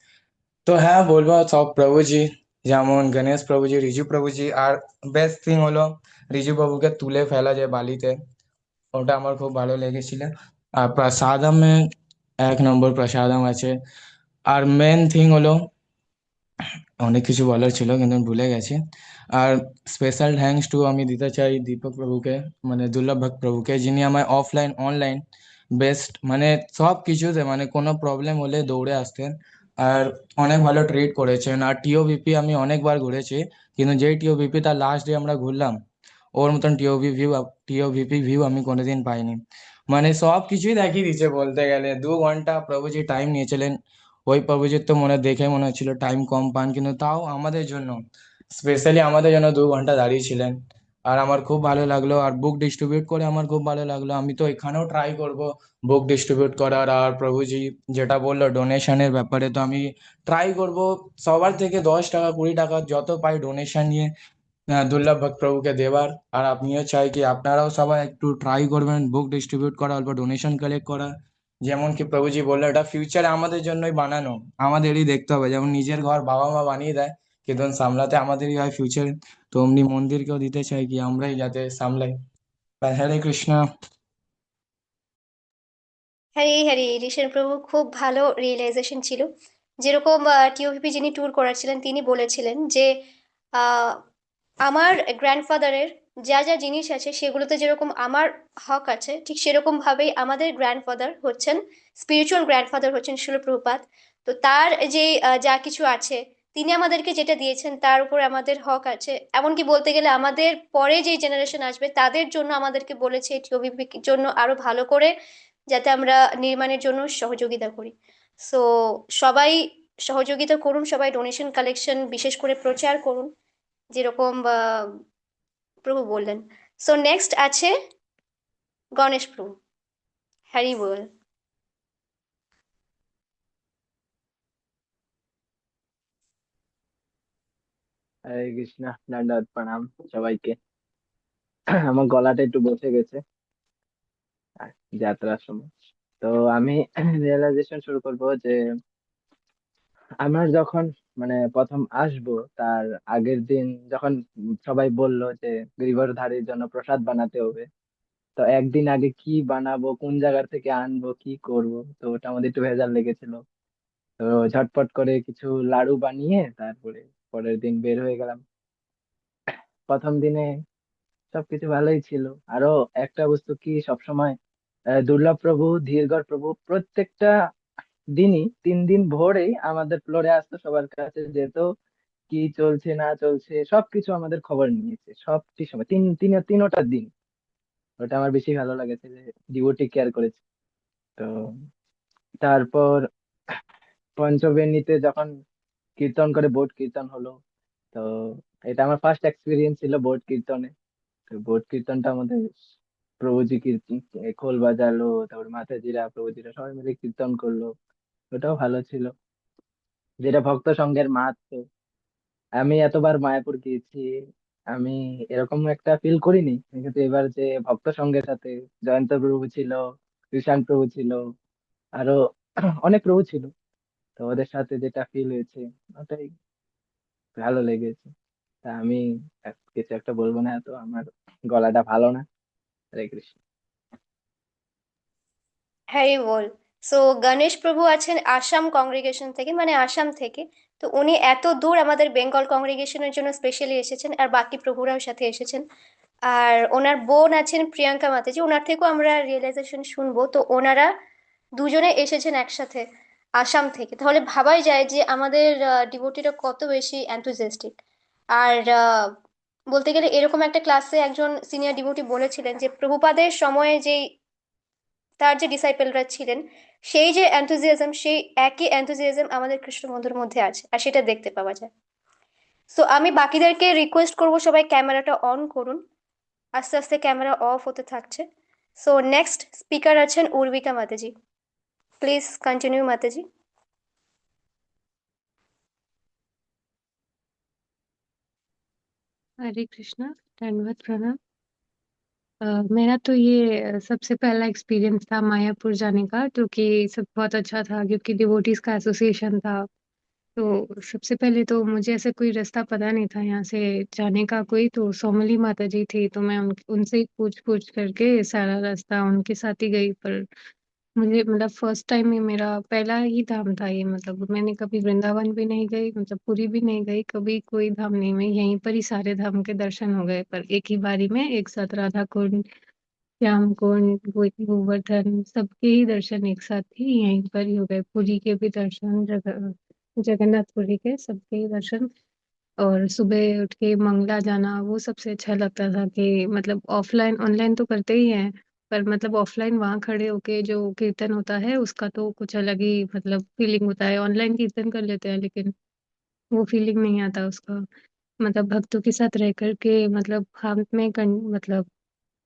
G: তো হ্যাঁ বলবো সব প্রভুজি, যেমন গণেশ প্রভুজি, রিজু প্রভুজি। আর বেস্ট থিং হলো রিজু বাবুকে তুলে ফেলা যায় বালিতে, ওটা আমার খুব ভালো লেগেছিল। আর প্রসাদমে 1 নম্বর প্রসাদম আছে। আর মেন থিং হলো অনেক কিছু বলার ছিল কিন্তু আমি ভুলে গেছি। আর স্পেশাল থ্যাঙ্কস টু আমি দিতে চাই দীপক প্রভুকে, মানে দুর্লভ ভক্ত প্রভুকে, যিনি আমার অফলাইন অনলাইন বেস্ট, মানে সব কিছুতে মানে কোনো প্রবলেম হলে দৌড়ে আসতেন আর অনেক ভালো ট্রিট করেছেন। আর টিওভিপি আমি অনেকবার ঘুরেছি, কিন্তু যেই টিওভিপি তার লাস্ট ডে আমরা ঘুরলাম ওর মতন টিওভিপি ভিউ আমি কোনোদিন পাইনি। মানে সব কিছুই দেখিয়ে দিচ্ছে বলতে গেলে। 2 ঘন্টা প্রভুজি টাইম নিয়েছিলেন। ওই প্রভুজির তো দেখে মনে হচ্ছিল টাইম কম পান, কিন্তু তাও আমাদের জন্য, স্পেশালি আমাদের জন্য 2 ঘন্টা দাঁড়িয়েছিলেন। আর আমার খুব ভালো লাগলো। আর বুক ডিস্ট্রিবিউট করে আমার খুব ভালো লাগলো। আমি তো এখানেও ট্রাই করব বুক ডিস্ট্রিবিউট করার। আর প্রভুজি যেটা বললো ডোনেশনের ব্যাপারে, তো আমি ট্রাই করব সবার থেকে 10 টাকা 20 টাকা যত পাই ডোনেশন নিয়ে দুর্লভ ভক্ত প্রভুকে দেবার। আর আপনিও চাই কি আপনারাও সবাই একটু ট্রাই করবেন বুক ডিস্ট্রিবিউট করা, অল্প ডোনেশন কালেক্ট করা। যেমন কি প্রভুজি বললো এটা ফিউচারে আমাদের জন্যই বানানো, আমাদেরই দেখতে হবে। যেমন নিজের ঘর বাবা মা বানিয়ে দেয় কিন্তু সামলাতে আমাদেরই হয় ফিউচারে, তো অমনি মন্দিরকেও দিতে চাই কি আমরাই যাতে সামলাই। হরে কৃষ্ণ।
A: হ্যারি হ্যারি, ঋষের প্রভু খুব ভালো রিয়েলাইজেশন ছিল। যেরকম টিওভিপি যিনি ট্যুর করাচ্ছিলেন তিনি বলেছিলেন যে আহ, আমার গ্র্যান্ডফাদারের যা যা জিনিস আছে সেগুলোতে যেরকম আমার হক আছে, ঠিক সেরকম ভাবেই আমাদের গ্র্যান্ডফাদার হচ্ছেন, স্পিরিচুয়াল গ্র্যান্ডফাদার হচ্ছেন শিল প্রভুপাদ। তো তার যে যা কিছু আছে, তিনি আমাদেরকে যেটা দিয়েছেন তার উপর আমাদের হক আছে। এমনকি বলতে গেলে আমাদের পরে যে জেনারেশন আসবে তাদের জন্য আমাদেরকে বলেছে টিওভিপির জন্য আরো ভালো করে যাতে আমরা নির্মাণের জন্য সহযোগিতা করি। সো সবাই সহযোগিতা করুন, সবাই ডোনেশন কালেকশন বিশেষ করে প্রচার করুন, যেরকম প্রভু বললেন। সো নেক্সট আছে গণেশ প্রভু। হ্যারি বল।
H: হরে কৃষ্ণ, দণ্ডবত প্রণাম সবাইকে। আমার গলাটা একটু বসে গেছে যাত্রার সময়। তো আমি রিয়েলাইজেশন শুরু করব যে আমার যখন মানে প্রথম আসবো তার আগের দিন যখন সবাই বলল যে গিরিবরধারীর জন্য প্রসাদ বানাতে হবে, তো একদিন আগে কি বানাবো, কোন জায়গা থেকে আনবো, কি করব, তো ওটা আমাদের একটু ভেজাল লেগেছিল। তো ঝটপট করে কিছু লাড়ু বানিয়ে তারপরে পরের দিন বের হয়ে গেলাম। প্রথম দিনে সবকিছু ভালোই ছিল। আরো একটা বস্তু কি, সবসময় দুর্লভ প্রভু, ধীরগড় প্রভু প্রত্যেকটা দিনই 3 দিন ভোরেই আমাদের ফ্লোরে আসতো, সবার কাছে যেত, কি চলছে না চলছে সবকিছু আমাদের খবর নিয়েছে সবটি সময়, তিনোটা দিন। ওটা আমার বেশি ভালো লেগেছে যে ডিভোটি কেয়ার করেছে। তো তারপর পঞ্চবেণীতে যখন কীর্তন করে, বোট কীর্তন হলো, তো এটা আমার ফার্স্ট এক্সপিরিয়েন্স ছিল বোট কীর্তনে। তো বোট কীর্তনটা আমাদের প্রভুজি কীর্তন খোল বাজালো, তারপর মাতাজিরা প্রভুজিরা সবাই মিলে কীর্তন করলো, ওটাও ভালো ছিল। যেটা ভক্ত সঙ্গের মাহাত্ম্য, আমি এতবার মায়াপুর গিয়েছি, আমি এরকম একটা ফিল করিনি। কিন্তু এবার যে ভক্ত সঙ্গের সাথে জয়ন্ত প্রভু ছিল, কৃষাণ প্রভু ছিল, আরো অনেক প্রভু ছিল, তো ওদের সাথে যেটা ফিল হয়েছে ওটাই ভালো লেগেছে। তা আমি কিছু একটা বলবো না, তো আমার গলাটা ভালো না। হরে কৃষ্ণ।
A: হ্যারি বল। সো গণেশ প্রভু আছেন আসাম কংগ্রিগেশন থেকে, মানে আসাম থেকে। তো উনি এত দূর আমাদের বেঙ্গল কংগ্রিগেশনের জন্য স্পেশালি এসেছেন, আর বাকি প্রভুরাও সাথে এসেছেন। আর ওনার বোন আছেন প্রিয়াঙ্কা মাতাজি, ওনার থেকেও আমরা রিয়েলাইজেশন শুনবো। তো ওনারা দুজনে এসেছেন একসাথে আসাম থেকে। তাহলে ভাবাই যায় যে আমাদের ডিভোটিরা কত বেশি অ্যান্থুজিয়াস্টিক। আর বলতে গেলে এরকম একটা ক্লাসে একজন সিনিয়র ডিভোটি বলেছিলেন যে প্রভুপাদের সময়ে যেই তার যে ডিসাইপেলরা ছিলেন, সেই যে অ্যান্থুজিয়াজম, সেই একই অ্যান্থুজিয়াজম আমাদের কৃষ্ণ বন্ধুর মধ্যে আছে, আর সেটা দেখতে পাওয়া যায়। সো আমি বাকিদেরকে রিকোয়েস্ট করবো সবাই ক্যামেরাটা অন করুন। আস্তে আস্তে ক্যামেরা অফ হতে থাকছে। সো নেক্সট স্পিকার আছেন উর্বিকা মাতাজি। প্লিজ কন্টিনিউ মাতাজি।
I: हरे कृष्णा। दंडवत प्रणाम। मेरा तो ये सबसे पहला एक्सपीरियंस था मायापुर जाने का, जो कि सब बहुत अच्छा था क्योंकि डिवोटीज का एसोसिएशन था। तो सबसे पहले तो मुझे ऐसे कोई रास्ता पता नहीं था यहाँ से जाने का कोई, तो सोमली माता जी थी तो मैं उनसे ही पूछ पूछ करके सारा रास्ता उनके साथ ही गई। पर मुझे मतलब फर्स्ट टाइम ही मेरा पहला ही धाम था ये, मतलब मैंने कभी वृंदावन भी नहीं गई, मतलब पुरी भी नहीं गई, कभी कोई धाम नहीं, मैं यहीं पर ही सारे धाम के दर्शन हो गए पर एक ही बारी में एक साथ, राधा कुंड, श्याम कुंड, गोवर्धन, सबके ही दर्शन एक साथ ही यहीं पर ही हो गए। पुरी के भी दर्शन, जगन्नाथपुरी के सबके ही दर्शन। और सुबह उठ के मंगला जाना वो सबसे अच्छा लगता था कि मतलब ऑफलाइन ऑनलाइन तो करते ही हैं, पर मतलब ऑफलाइन वहां खड़े होके जो कीर्तन होता है उसका तो कुछ अलग ही मतलब फीलिंग होता है। ऑनलाइन कीर्तन कर लेते हैं लेकिन वो फीलिंग नहीं आता उसका। मतलब भक्तों के साथ रह करके मतलब हाथ में मतलब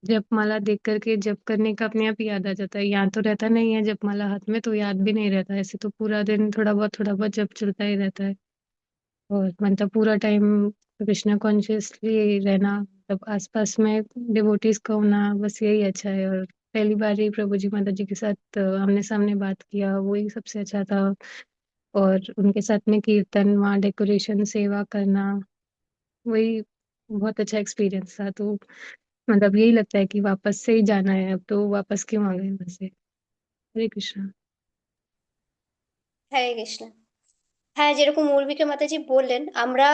I: जपमाला देख करके जप करने का अपने आप ही याद आ जाता है। यहाँ तो रहता नहीं है जपमाला हाथ में, तो याद भी नहीं रहता, ऐसे तो पूरा दिन थोड़ा बहुत जप चलता ही रहता है। और मतलब पूरा टाइम कृष्णा कॉन्शियसली रहना, मतलब आसपास में डिवोटीज का होना, बस यही अच्छा है। और पहली बार ही प्रभु जी माता जी के साथ आमने सामने बात किया, वही सबसे अच्छा था। और उनके साथ में कीर्तन, वहाँ डेकोरेशन, सेवा करना, वही बहुत अच्छा एक्सपीरियंस था। तो मतलब यही लगता है कि वापस से ही जाना है, अब तो वापस क्यों आ गए वहां से। हरे कृष्णा।
A: হরে কৃষ্ণ। হ্যাঁ, যেরকম উর্মিকা মাতাজি বললেন, আমরা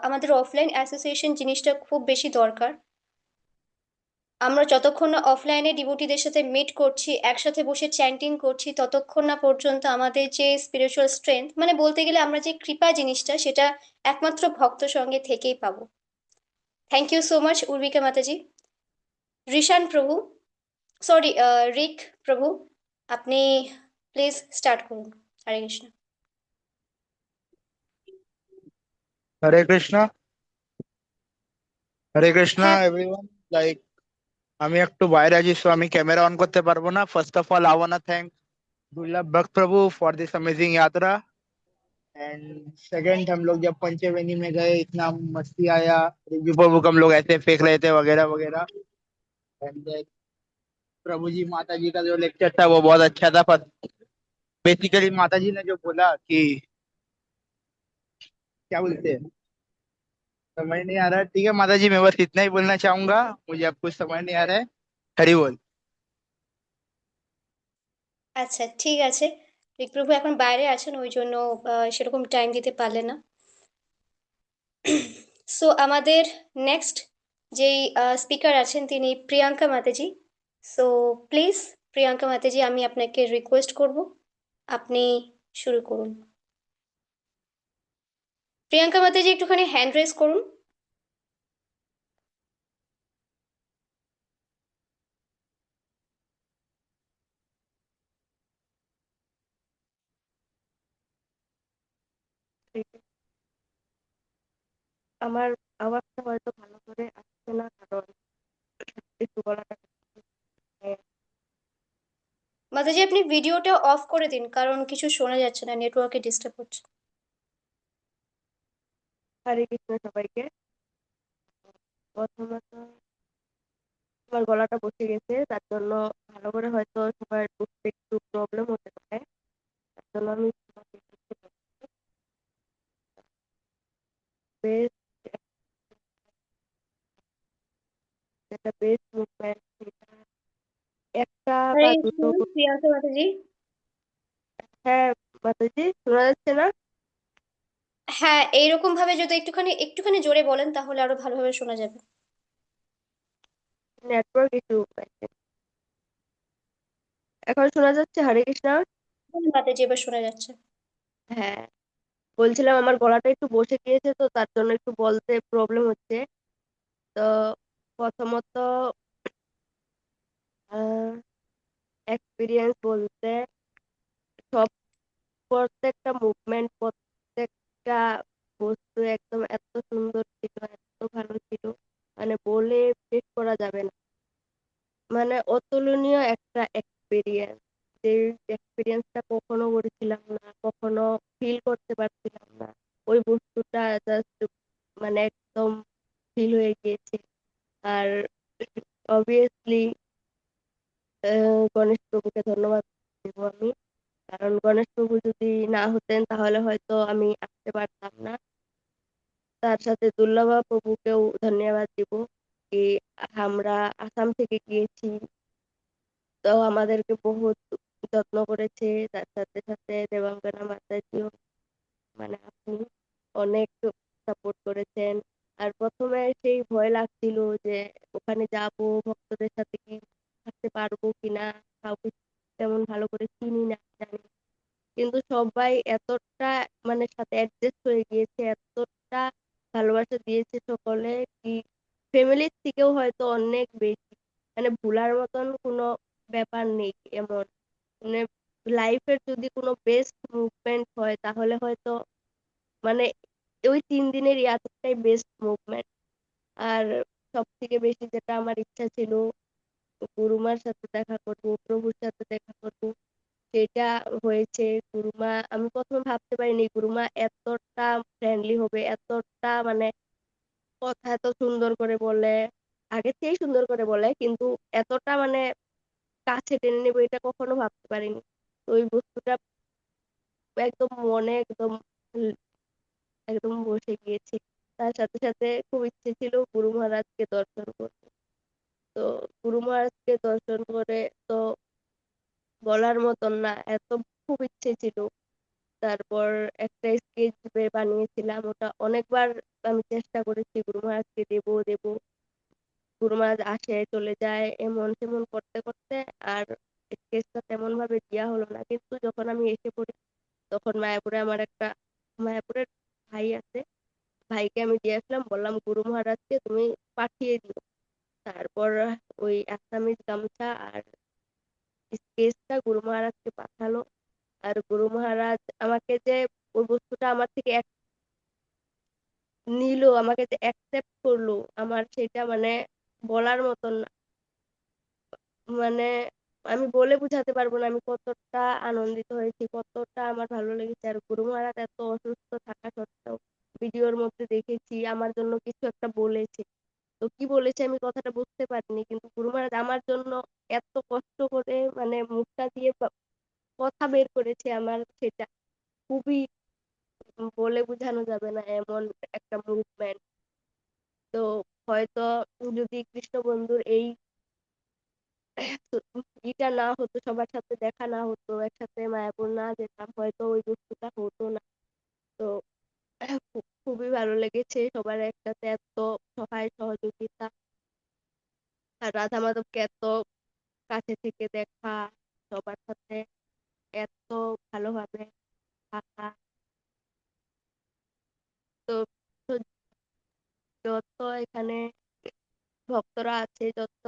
A: আমাদের অফলাইন অ্যাসোসিয়েশন জিনিসটা খুব বেশি দরকার। আমরা যতক্ষণ না অফলাইনে ডিভোটিদের সাথে মিট করছি, একসাথে বসে চ্যান্টিং করছি, ততক্ষণ না পর্যন্ত আমাদের যে স্পিরিচুয়াল স্ট্রেংথ, মানে বলতে গেলে আমরা যে কৃপা জিনিসটা, সেটা একমাত্র ভক্ত সঙ্গে থেকেই পাবো। Thank you so much Urmika mataji. Rishan প্রভু, সরি, রিক প্রভু, আপনি প্লিজ স্টার্ট করুন। হরে কৃষ্ণ।
J: হরে কৃষ্ণ। হরে কৃষ্ণ
A: হ্যাঁ।
J: এভরিওয়ান। লাইক আমি একটু বাইরে আছি, সো আমি ক্যামেরা অন করতে পারবো না। First of all I want thank दुर्लभ भक्त प्रभु फॉर दिस अमेजिंग यात्रा। एंड सेकंड, हम लोग जब पंचवेनी में गए इतना मस्ती आया। रिव्यू प्रभु को हम लोग ऐसे फेंक रहे थे वगैरह वगैरह। एंड प्रभु जी माता जी का जो लेक्चर था वो बहुत अच्छा था। पर बेसिकली माता जी ने जो बोला कि क्या बोलते हैं, समझ नहीं आ रहा है। ठीक है माता जी, मैं बस इतना ही बोलना चाहूंगा, मुझे अब कुछ समझ नहीं आ रहा है। हरि बोल।
A: আচ্ছা, ঠিক আছে। ঋক প্রভু এখন বাইরে আছেন, ওই জন্য সেরকম টাইম দিতে পারলেন না। সো আমাদের নেক্সট যেই স্পিকার আছেন তিনি প্রিয়াঙ্কা মাতাজি। সো প্লিজ প্রিয়াঙ্কা মাতাজি, আমি আপনাকে রিকোয়েস্ট করব, আপনি শুরু করুন। প্রিয়াঙ্কা মাতাজি একটুখানি হ্যান্ড রেজ করুন।
B: আমার আওয়াজটা হয়তো ভালো করে আসছে না, কারণ একটু গলাটা
A: মাতাজি আপনি ভিডিওটা অফ করে দিন, কারণ কিছু শোনা যাচ্ছে না, নেটওয়ার্কে ডিস্টার্ব হচ্ছে।
B: হরে কৃষ্ণ সবাইকে। প্রথমত আমার গলাটা বসে গেছে, তার জন্য ভালো করে হয়তো সবার বুঝতে একটু প্রবলেম হতে পারে। তার জন্য আমি তোমাকে বেস্ট, যেটা বেস্ট মুভমেন্ট সেটা একটা
A: হরে
B: বা
A: কৃষ্ণ
B: দুটো।
A: প্রিয়াঙ্কা মাতাজি।
B: হ্যাঁ মাতাজি, শোনা যাচ্ছে না?
A: হ্যাঁ, এইরকম ভাবে যদি একটুখানি একটুখানি জোরে বলেন তাহলে আরো ভালোভাবে শোনা যাবে।
B: Network issue. এখন শোনা যাচ্ছে? হরে কৃষ্ণ।
A: মাতাজি এবার শোনা যাচ্ছে।
B: হ্যাঁ, বলছিলাম আমার গলাটা একটু বসে গিয়েছে, তো তার জন্য একটু বলতে প্রবলেম হচ্ছে। তো প্রথমত এক্সপিরিয়েন্স বলতে সব, প্রত্যেকটা মুভমেন্ট, প্রত্যেকটা বস্তু একদম এত সুন্দর ছিল, এত ভালো ছিল, মানে বলে শেষ করা যাবে না। মানে অতুলনীয় একটা এক্সপিরিয়েন্স, যে এক্সপিরিয়েন্সটা কখনো করেছিলাম না, কখনো ফিল করতে পারছিলাম না। ওই বস্তুটা জাস্ট মানে একদম ফিল হয়ে গিয়েছে। আর অবভিয়াসলি গণেশ প্রভুকে ধন্যবাদ দেবো আমি, কারণ গণেশ প্রভু যদি না হতেন তাহলে হয়তো আমি আসতে পারতাম না। তার সাথে দুর্লভা প্রভুকেও ধন্যবাদ দিব কি আমরা আসাম থেকে গিয়েছি, তো আমাদেরকে বহুত যত্ন করেছে। তার সাথে সাথে দেবাঙ্গনা মাতাজিও, মানে আপনি অনেক সাপোর্ট করেছেন। আর প্রথমে সেই ভয় লাগছিল যে ওখানে যাব, ভক্তদের সাথে কি থাকতে পারবো কিনা, কাউকে তেমন ভালো করে চিনি না, জানি না। কিন্তু সবাই এতটা মানে সাথে অ্যাডজাস্ট হয়ে গিয়েছে, এতটা ভালোবাসা দিয়েছে সকলে কি ফ্যামিলির থেকেও হয়তো অনেক বেশি, মানে ভুলার মতন কোনো ব্যাপার নেই এমন। মানে লাইফের যদি কোনো বেস্ট মুভমেন্ট হয় তাহলে হয়তো মানে ওই 3 দিনের ইয়াত্রাটাই বেস্ট মুভমেন্ট। আর সব থেকে বেশি যেটা আমার ইচ্ছা ছিল, গুরুমার সাথে দেখা করবো, প্রভুর সাথে দেখা করবো, সেটা হয়েছে। গুরুমা, আমি প্রথমে ভাবতে পারিনি গুরুমা এতটা ফ্রেন্ডলি হবে, এতটা মানে কথা এত সুন্দর করে বলে, আগে থেকেই সুন্দর করে বলে, কিন্তু এতটা মানে কাছে টেনে নেবে এটা কখনো ভাবতে পারিনি। তো ওই বস্তুটা একদম মনে একদম একদম বসে গিয়েছে। তার সাথে সাথে খুব ইচ্ছে ছিল গুরু মহারাজকে দর্শন করতে। তো গুরু মহারাজকে দর্শন করে তো বলার মতন না, এত খুব ইচ্ছে ছিল। তারপর একটা স্কেচ বানিয়েছিলাম, ওটা অনেকবার আমি চেষ্টা করেছি গুরু মহারাজকে দেবো দেবো, গুরু মহারাজ আসে চলে যায় এমন তেমন করতে করতে আর স্কেচটা তেমন ভাবে দেওয়া হলো না। কিন্তু যখন আমি এসে পড়ি তখন মায়াপুরে আমার একটা মায়াপুরের ভাই আছে, ভাইকে আমি দিয়ে আসলাম, বললাম গুরু মহারাজকে তুমি পাঠিয়ে দিও। তারপর ওই আসামিজ গামছা আর স্কেচটা গুরু মহারাজকে পাঠালো। আর গুরু মহারাজ আমাকে যে ওই বস্তুটা আমার থেকে নিল, আমাকে যে অ্যাকসেপ্ট করলো, আমার সেটা মানে বলার মতন না। মানে আমি বলে বুঝাতে পারবো না আমি কতটা আনন্দিত হয়েছি, কতটা আমার ভালো লেগেছে। আর গুরু মহারাজ এত অসুস্থ থাকা সত্ত্বেও ভিডিওর মধ্যে দেখেছি আমার জন্য কিছু একটা বলেছে। তো কি বলেছে আমি কথাটা বুঝতে পারিনি, কিন্তু গুরু মহারাজ আমার জন্য এত কষ্ট করে মানে মুখটা দিয়ে কথা বের করেছে, আমার সেটা খুবই বলে বোঝানো যাবে না এমন একটা মুভমেন্ট। তো হয়তো যদি কৃষ্ণ বন্ধুর এই ইটা না হতো, সবার সাথে দেখা না হতো, একসাথে মায়াপুর না যেতাম, হয়তো ওই বস্তুটা হতো না। তো খুবই ভালো লেগেছে সবার একসাথে এত সহায় সহযোগিতা, আর রাধা মাধবকে এত কাছে থেকে দেখা, সবার সাথে এত ভালোভাবে থাকা। তো তো যত এখানে ভক্তরা আছে, যত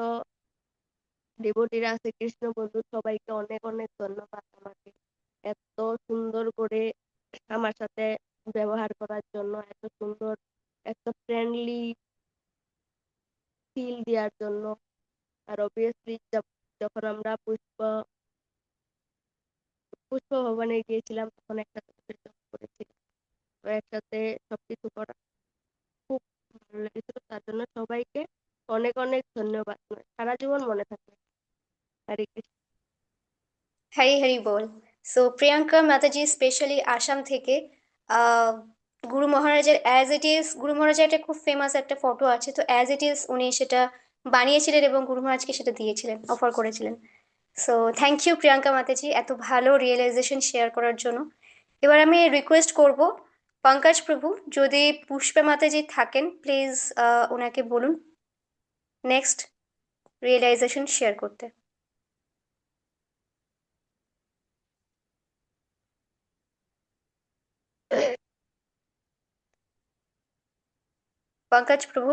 B: ডিভোটিরা আছে, কৃষ্ণ বন্ধু সবাইকে অনেক অনেক ধন্যবাদ আমাকে এত সুন্দর করে আমার সাথে ব্যবহার করার জন্য, এত সুন্দর এত ফ্রেন্ডলি ফিল দেওয়ার জন্য। আর অবভিয়াসলি যখন আমরা পুষ্প ভবনে গিয়েছিলাম তখন একসাথে করেছিলাম, তো একসাথে সবকিছু করা খুব ভালো লেগেছিল। তার জন্য সবাইকে অনেক অনেক ধন্যবাদ, সারা জীবন মনে থাকবে। হরে কৃষ্ণ।
A: হরি হরি বল। সো প্রিয়াঙ্কা মাতাজি স্পেশালি আসাম থেকে আহ, গুরু মহারাজের অ্যাজ ইট ইজ, গুরু মহারাজের একটা খুব ফেমাস একটা ফটো আছে, তো অ্যাজ ইট ইজ উনি সেটা বানিয়েছিলেন এবং গুরু মহারাজকে সেটা দিয়েছিলেন, অফার করেছিলেন। সো থ্যাংক ইউ প্রিয়াঙ্কা মাতাজি এত ভালো রিয়েলাইজেশন শেয়ার করার জন্য। এবার আমি রিকোয়েস্ট করব পঙ্কজ প্রভু, যদি পুষ্পা মাতাজি থাকেন প্লিজ ওনাকে বলুন নেক্সট রিয়েলাইজেশন শেয়ার করতে। পঙ্কজ প্রভু,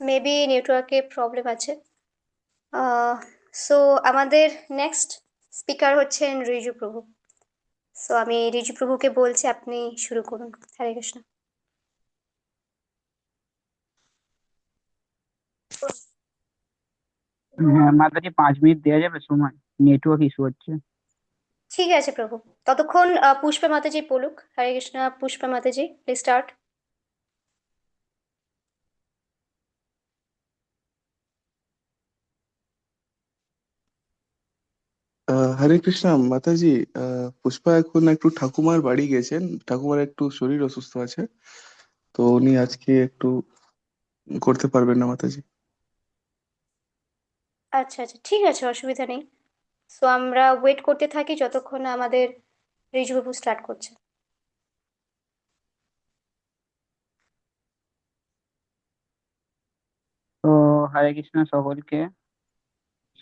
A: মেবি নেটওয়ার্কে প্রবলেম আছে। সো আমাদের নেক্সট স্পিকার হচ্ছেন রিজু প্রভু। সো আমি রিজু প্রভুকে বলছি আপনি শুরু করুন। হরে কৃষ্ণ।
K: হ্যাঁ মাতাজি 5 মিনিট দেওয়া যাবে সময়, নেটওয়ার্ক ইস্যু হচ্ছে।
A: ঠিক আছে প্রভু। ততক্ষণ পুষ্পা মাতাজি বলুক। হরে কৃষ্ণা। পুষ্পা মাতাজি, প্লিজ স্টার্ট।
K: হরে কৃষ্ণা মাতাজি। পুষ্পা এখন একটু ঠাকুমার বাড়ি গেছেন, ঠাকুমার একটু শরীর অসুস্থ আছে, তো উনি আজকে একটু করতে পারবেন না মাতাজি।
A: আচ্ছা আচ্ছা, ঠিক আছে, অসুবিধা নেই। সো আমরা ওয়েট করতে থাকি যতক্ষণ না আমাদের ঋজুবাবু স্টার্ট করছে।
L: তো হরে কৃষ্ণ সকলকে,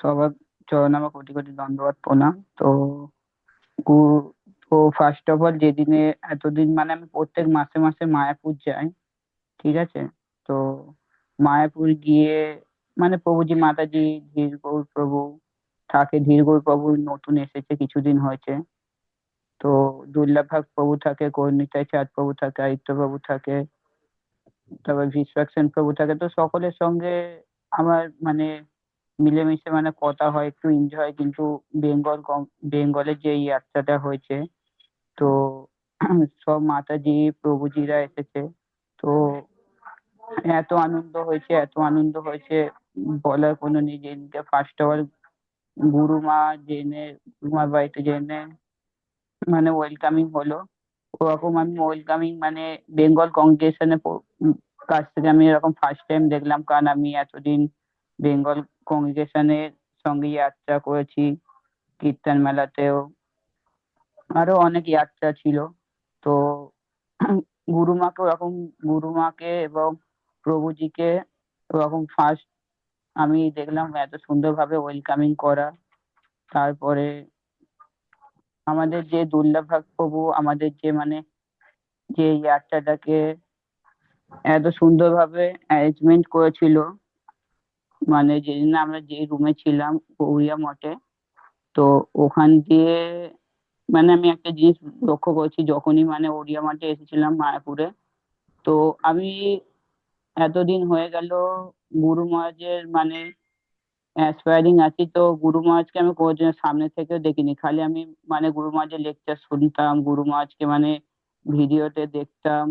L: সবার চরণে আমার কোটি কোটি দণ্ডবত প্রণাম। তো গু- তো ফার্স্ট অফ অল, যেদিনে এতদিন মানে আমি প্রত্যেক মাসে মাসে মায়াপুর যাই, ঠিক আছে। তো মায়াপুর গিয়ে মানে প্রভুজি মাতাজি, ধীর গৌর প্রভু থাকে, ধীর গৌর প্রভু নতুন এসেছে, কিছুদিন হয়েছে। তো দুর্লভ ভাগ প্রভু থাকে, কর্ণিকায় চাঁদ প্রভু থাকে, আদিত্য প্রভু থাকে, তারপর বিশ্বক্সেন প্রভু থাকে। তো সকলের সঙ্গে আমার মানে মিলেমিশে মানে কথা হয়, একটু এনজয়। কিন্তু বেঙ্গলের যে এই যাত্রাটা হয়েছে, তো সব মাতাজি প্রভুজিরা এসেছে। তো এত আনন্দ হয়েছে, এত আনন্দ হয়েছে, বলার কোনো নেই। যেদিনকে ফার্স্ট অফ অল গুরুমা জেনে, গুরুমার বাড়িতে জেনে মানে ওয়েলকামিং হলো, ওরকম আমি ওয়েলকামিং মানে বেঙ্গল কংগ্রেগেশনের কাছ থেকে আমি এরকম ফার্স্ট টাইম দেখলাম। কারণ আমি এতদিন বেঙ্গল কংগ্রেগেশনের সঙ্গে যাত্রা করেছি, কীর্তন মেলাতেও, আরো অনেক যাত্রা ছিল। তো গুরুমাকে ওরকম, গুরুমাকে এবং প্রভুজিকে ওরকম ফার্স্ট আমি দেখলাম, এত সুন্দরভাবে ওয়েলকামিং করা। তারপরে আমাদের যে দুর্লভ ভাগ প্রভু আমাদের যে মানে যে যাত্রাটাকে এত সুন্দরভাবে অ্যারেঞ্জমেন্ট করেছিল, মানে যেদিন আমরা যে রুমে ছিলাম গৌরিয়া মঠে, তো ওখান দিয়ে মানে আমি একটা জিনিস লক্ষ্য করছি, যখনই মানে ওড়িয়া মাঠে এসেছিলাম মায়াপুরে, তো আমি এতদিন হয়ে গেল গুরু মহারাজের মানে অ্যাসপায়ারিং আছি, তো গুরু মহারাজকে আমি কোনোদিন সামনে থেকেও দেখিনি। খালি আমি মানে গুরু মহারাজের লেকচার শুনতাম, গুরু মহারাজকে মানে ভিডিওতে দেখতাম,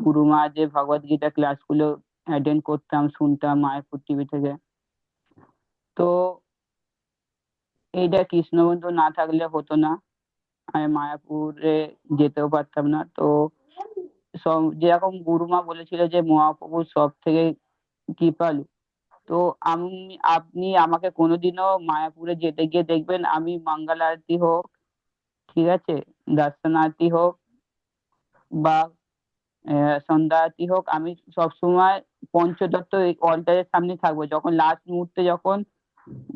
L: গুরু মহারাজের ভগবদ গীতা ক্লাসগুলো অ্যাটেন্ড করতাম, শুনতাম মায়াপুর টিভি থেকে। তো এইটা কৃষ্ণবন্ধু না থাকলে হতো না, আমি মায়াপুরে যেতেও পারতাম না। তো সব যেরকম গুরুমা বলেছিল যে মহাপ্রভু সব থেকে কৃপালু, তো আমি, আপনি আমাকে কোনোদিনও মায়াপুরে যেতে গিয়ে দেখবেন আমি মঙ্গল আরতি হোক, ঠিক আছে, দর্শন আরতি হোক বা সন্ধ্যা আরতি হোক, আমি সবসময় পঞ্চতত্ত্ব অল্টারের সামনে থাকবো। যখন লাস্ট মুহূর্তে যখন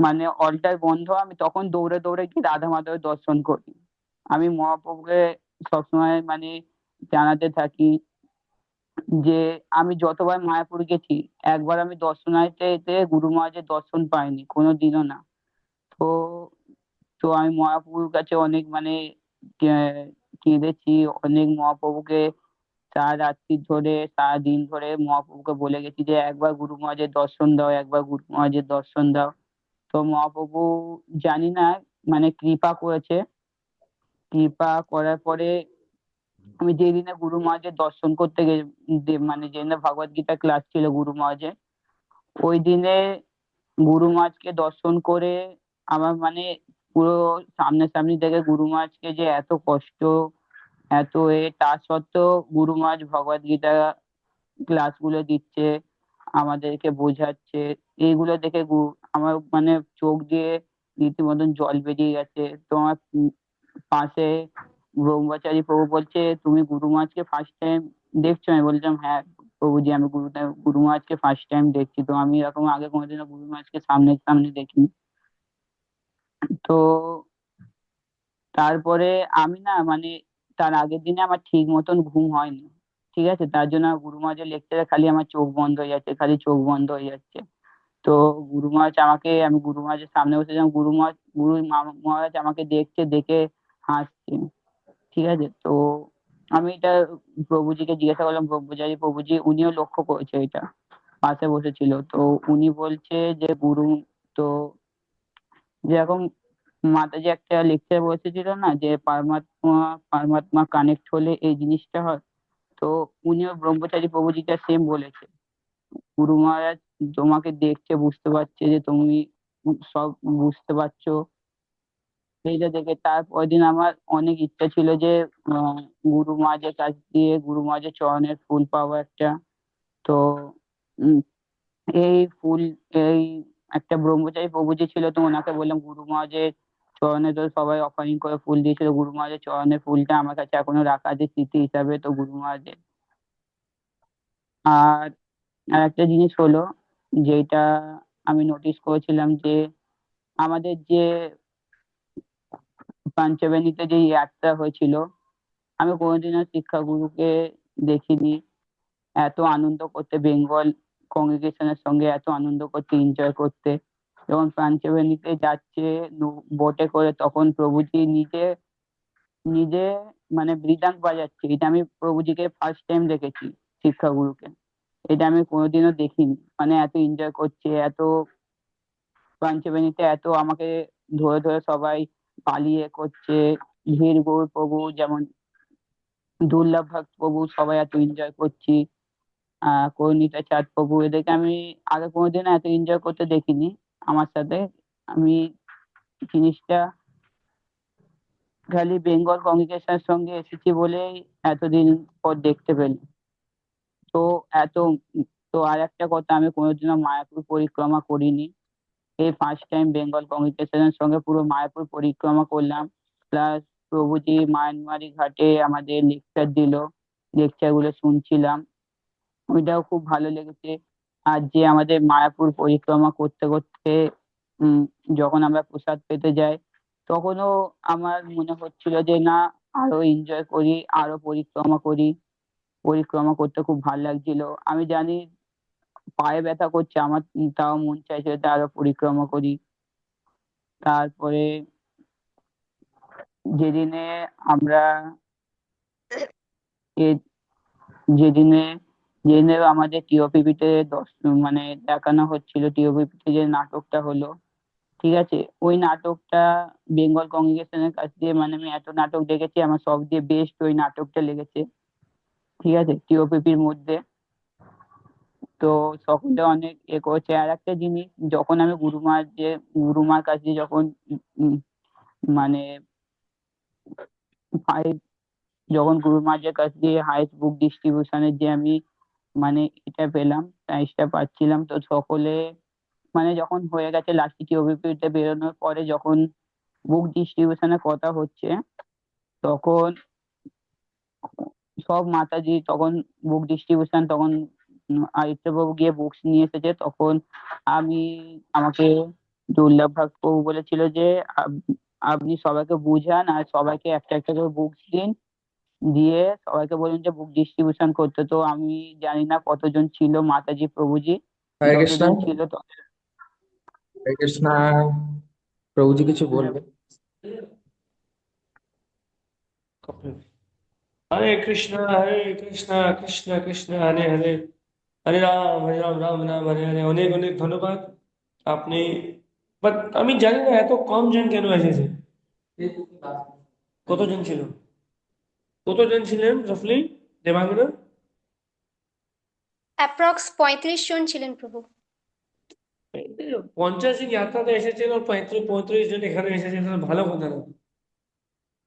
L: মানে অল্টার বন্ধ, আমি তখন দৌড়ে দৌড়ে গিয়ে রাধা মাধবের দর্শন করি। আমি মহাপ্রভুকে সবসময় মানে জানাতে থাকি যে আমি যতবার মায়াপুর গেছি, একবার আমি দর্শনার্থীতে গুরু মহারাজের দর্শন পাইনি, কোনোদিনও না। তো তো আমি মহাপ্রভুর কাছে অনেক মানে কেঁদেছি, অনেক মহাপ্রভুকে সারা রাত্রি ধরে, সারা দিন ধরে মহাপ্রভুকে বলে গেছি যে একবার গুরু মহারাজের দর্শন দাও, একবার গুরু মহারাজের দর্শন দাও। তো মহাপ্রভু জানি না মানে কৃপা করেছে, কৃপা করার পরে আমি যেদিনে গুরু মহারাজের দর্শন করতে মানে যেদিনে ভগবদ গীতা ক্লাস ছিল গুরু মহারাজের, ওই দিনে গুরু মহারাজকে দর্শন করে আমার মানে পুরো সামনাসামনি থেকে গুরু মহারাজকে যে এত কষ্ট, এত তা সত্ত্বেও গুরু মহারাজ ভগবদ গীতা ক্লাস গুলো দিচ্ছে, আমাদেরকে বোঝাচ্ছে, এইগুলো দেখে আমার মানে চোখ দিয়ে রীতিমতন জল বেরিয়ে গেছে। তো আমার পাশে ব্রহ্মচারী প্রভু বলছে, তুমি গুরু মহারাজকে ফার্স্ট টাইম দেখছো? আমি বললাম, হ্যাঁ প্রভুজি, আমি গুরু মহারাজকে ফার্স্ট টাইম দেখছি। তো আমি এরকম আগে কোনোদিনও গুরু মহারাজকে সামনে সামনে দেখিনি। তো তারপরে আমি না মানে তার আগের দিনে আমার ঠিক মতন ঘুম হয়নি, ঠিক আছে। তার জন্য গুরু মহারাজের লেকচারে খালি আমার চোখ বন্ধ হয়ে যাচ্ছে, খালি চোখ বন্ধ হয়ে যাচ্ছে। তো গুরু মহারাজ আমাকে, আমি গুরু মহারাজের সামনে বসেছিলাম, মহারাজ আমাকে দেখছে, দেখে হাসছে, ঠিক আছে। তো আমি এটা প্রভুজিকে জিজ্ঞাসা করলাম, ব্রহ্মচারী প্রভুজি, উনিও লক্ষ্য করেছে এটা, পাশে বসেছিল। তো উনি বলছে যে গুরু, তো যেরকম মাতাজি একটা লেকচার বসেছিল না যে পরমাত্মা পরমাত্মা কানেক্ট হলে এই জিনিসটা হয়। তো উনিও ব্রহ্মচারী প্রভুজিটা সেম বলেছে। গুরু মহারাজ তোমাকে দেখছে, বুঝতে পারছে যে তুমি সব বুঝতে পারছো। সেইটা দেখে তারপরের দিন আমার অনেক ইচ্ছা ছিল যে আহ, গুরু মহারাজের কাছ দিয়ে গুরু মহারাজের চরণের ফুল পাওয়া একটা। তো উম, এই ফুল এই একটা ব্রহ্মচারী প্রভু যে ছিল, তো ওনাকে বললাম গুরু মহারাজের চরণে, তো সবাই অফারিং করে ফুল দিয়েছিল। গুরু মহারাজের চরণের ফুলটা আমার কাছে এখনো রাখা আছে স্মৃতি হিসাবে। তো গুরু মহারাজের আর আর একটা জিনিস হলো যেটা আমি নোটিস করেছিলাম যে আমাদের যে পাঞ্চবেনীতে যে যাত্রা হয়েছিল, আমি কোনোদিনও শিক্ষাগুরুকে দেখিনি এত আনন্দ করতে, বেঙ্গল কংগ্রেগেশনের সঙ্গে এত আনন্দ করতে, এনজয় করতে। যখন পাঞ্চবেনীতে যাচ্ছে বোটে করে, তখন প্রভুজি নিজে নিজে মানে মৃদাঙ্গ বাজাচ্ছে। এটা আমি প্রভুজিকে ফার্স্ট টাইম দেখেছি, শিক্ষাগুরুকে। এটা আমি কোনোদিনও দেখিনি, মানে এত এনজয় করছে, এত পাঞ্চবেনীতে এত আমাকে ধরে ধরে সবাই পালিয়ে করছে। ধীর গৌর প্রভু যেমন, দুর্লভ ভক্ত প্রভু, সবাই এত এনজয় করছি। কর্ণিকা চাঁদ প্রভু, এদেরকে আমি আগে কোনোদিনও এত এনজয় করতে দেখিনি আমার সাথে। আমি জিনিসটা খালি বেঙ্গল কংগ্রেগেশনের সঙ্গে এসেছি বলেই এতদিন পর দেখতে পেলাম। তো এত তো আর একটা কথা, আমি কোনোদিনও মায়াপুর পরিক্রমা করিনি। এই ফার্স্ট টাইম বেঙ্গল কংগ্রেগেশনের সঙ্গে পুরো মায়াপুর পরিক্রমা করলাম। প্লাস প্রভুজি মায়ানমারী ঘাটে আমাদের লেকচার দিল, লেকচার গুলো শুনছিলাম, ওইটাও খুব ভালো লেগেছে। আর যে আমাদের মায়াপুর পরিক্রমা করতে করতে উম যখন আমরা প্রসাদ পেতে যাই, তখনও আমার মনে হচ্ছিল যে না, আরো এনজয় করি, আরো পরিক্রমা করি। পরিক্রমা করতে খুব ভালো লাগছিল। আমি জানি পায়ে ব্যথা করছে আমার, তাও মন চাইছে যে আরো পরিক্রমা করি। তারপরে যেদিনে আমরা এ- যেদিনে যেদিনে আমাদের টিওপিপিতে মানে দেখানো হচ্ছিল, টিওপিপিতে যে নাটকটা হলো, ঠিক আছে, ওই নাটকটা বেঙ্গল কংগ্রেগেশনের কাছ দিয়ে, মানে আমি এত নাটক দেখেছি, আমার সব দিয়ে বেস্ট ওই নাটকটা লেগেছে। ঠিক আছে, টিওপিপির মধ্যে। তো সকলে অনেক করেছে। আর একটা জিনিস, যখন আমি গুরুমার কাছে যখন উম, মানে হাই- যখন গুরুমার কাছ দিয়ে হাইস্ট বুক ডিস্ট্রিবিউশনের যে আমি মানে এটা পেলাম, প্রাইজটা পাচ্ছিলাম, তো সকলে মানে যখন হয়ে গেছে লাস্টে টিওপিপিতে বেরোনোর পরে, যখন বুক ডিস্ট্রিবিউশনের কথা হচ্ছে, তখন সব মাতাজি তখন বুক ডিস্ট্রিবিউশন, তখন আদিত্যবাবু গিয়ে বুকস নিয়ে এসেছে। তখন আমি আমাকে দুর্লভ ভাগ প্রভু বলেছিল যে আপনি সবাইকে বুঝান আর সবাইকে একটা একটা করে বুকস দিন, দিয়ে সবাইকে বলুন যে বুক ডিস্ট্রিবিউশন করতে। তো আমি জানি না কতজন ছিল মাতাজি প্রভুজি,
G: হরে কৃষ্ণ।
L: যতজন ছিল
G: হরে কৃষ্ণ। প্রভুজি কিছু বলবে?
M: হরে কৃষ্ণ কৃষ্ণ কৃষ্ণ হরে হরে, হরে রাম রাম রাম হরে হরে। অনেক অনেক ধন্যবাদ আপনি। বাট আমি জানি না এত কম জন কেন এসেছে। কতজন ছিল? কতজন ছিলেন রাফলি দেবাঙ্গনা?
A: অ্যাপ্রক্স 35 জন ছিলেন প্রভু।
M: 50 জন যাত্রাতে এসেছেন আর 35 জন এখানে এসেছেন, তাহলে ভালো কথা না।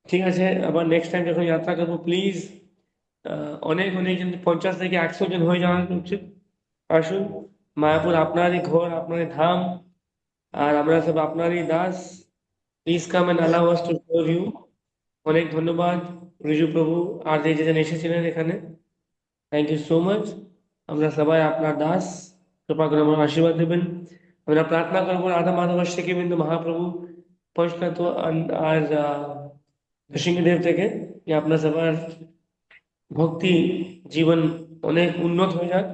M: ঠিক আছে, আবার নেক্সট টাইম যখন যাত্রা করবো প্লিজ অনেক অনেক জন, 50 থেকে 100 জন হয়ে যাওয়া উচিত। আসুন, মায়াপুর আপনারই ঘর, আপনারই ধাম, আর আমরা সব আপনারই দাস। Please come and allow us to serve you. অনেক ধন্যবাদ রিজু প্রভু আর যে যেজন এসেছিলেন এখানে, থ্যাংক ইউ সো মাচ। আমরা সবাই আপনার দাস, কৃপা করে আমার আশীর্বাদ দেবেন। আমরা প্রার্থনা করবো রাধা মাধব থেকে বিন্দু মহাপ্রভু পঞ্চতত্ত্ব আর নৃসিংহদেব থেকে, যে আপনার সবার भक्ति जीवन अनेक उन्नत हो जाए।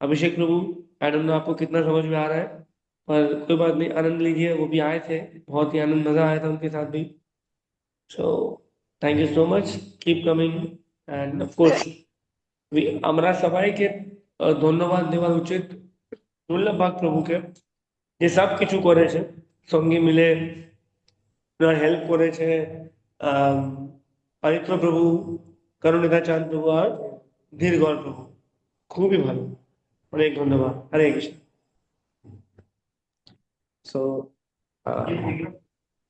M: अभिषेक प्रभु, आई डोंट नो आपको कितना समझ में आ रहा है, पर कोई बात नहीं, आनंद लीजिए। वो भी आए थे, बहुत ही आनंद, मजा आया था उनके साथ भी। So thank you so much, keep coming. End of course আমরা সবাইকে ধন্যবাদ দেওয়া উচিত দুর্লভ ভাগ প্রভুকে, যে সব কিছু করেছে সঙ্গে মিলে ওনার হেল্প করেছে পারিত্র প্রভু, করুণিকা চাঁদ প্রভু আর ধীরগড় প্রভু। খুবই ভালো, অনেক ধন্যবাদ। হরে কৃষ্ণ।
G: সো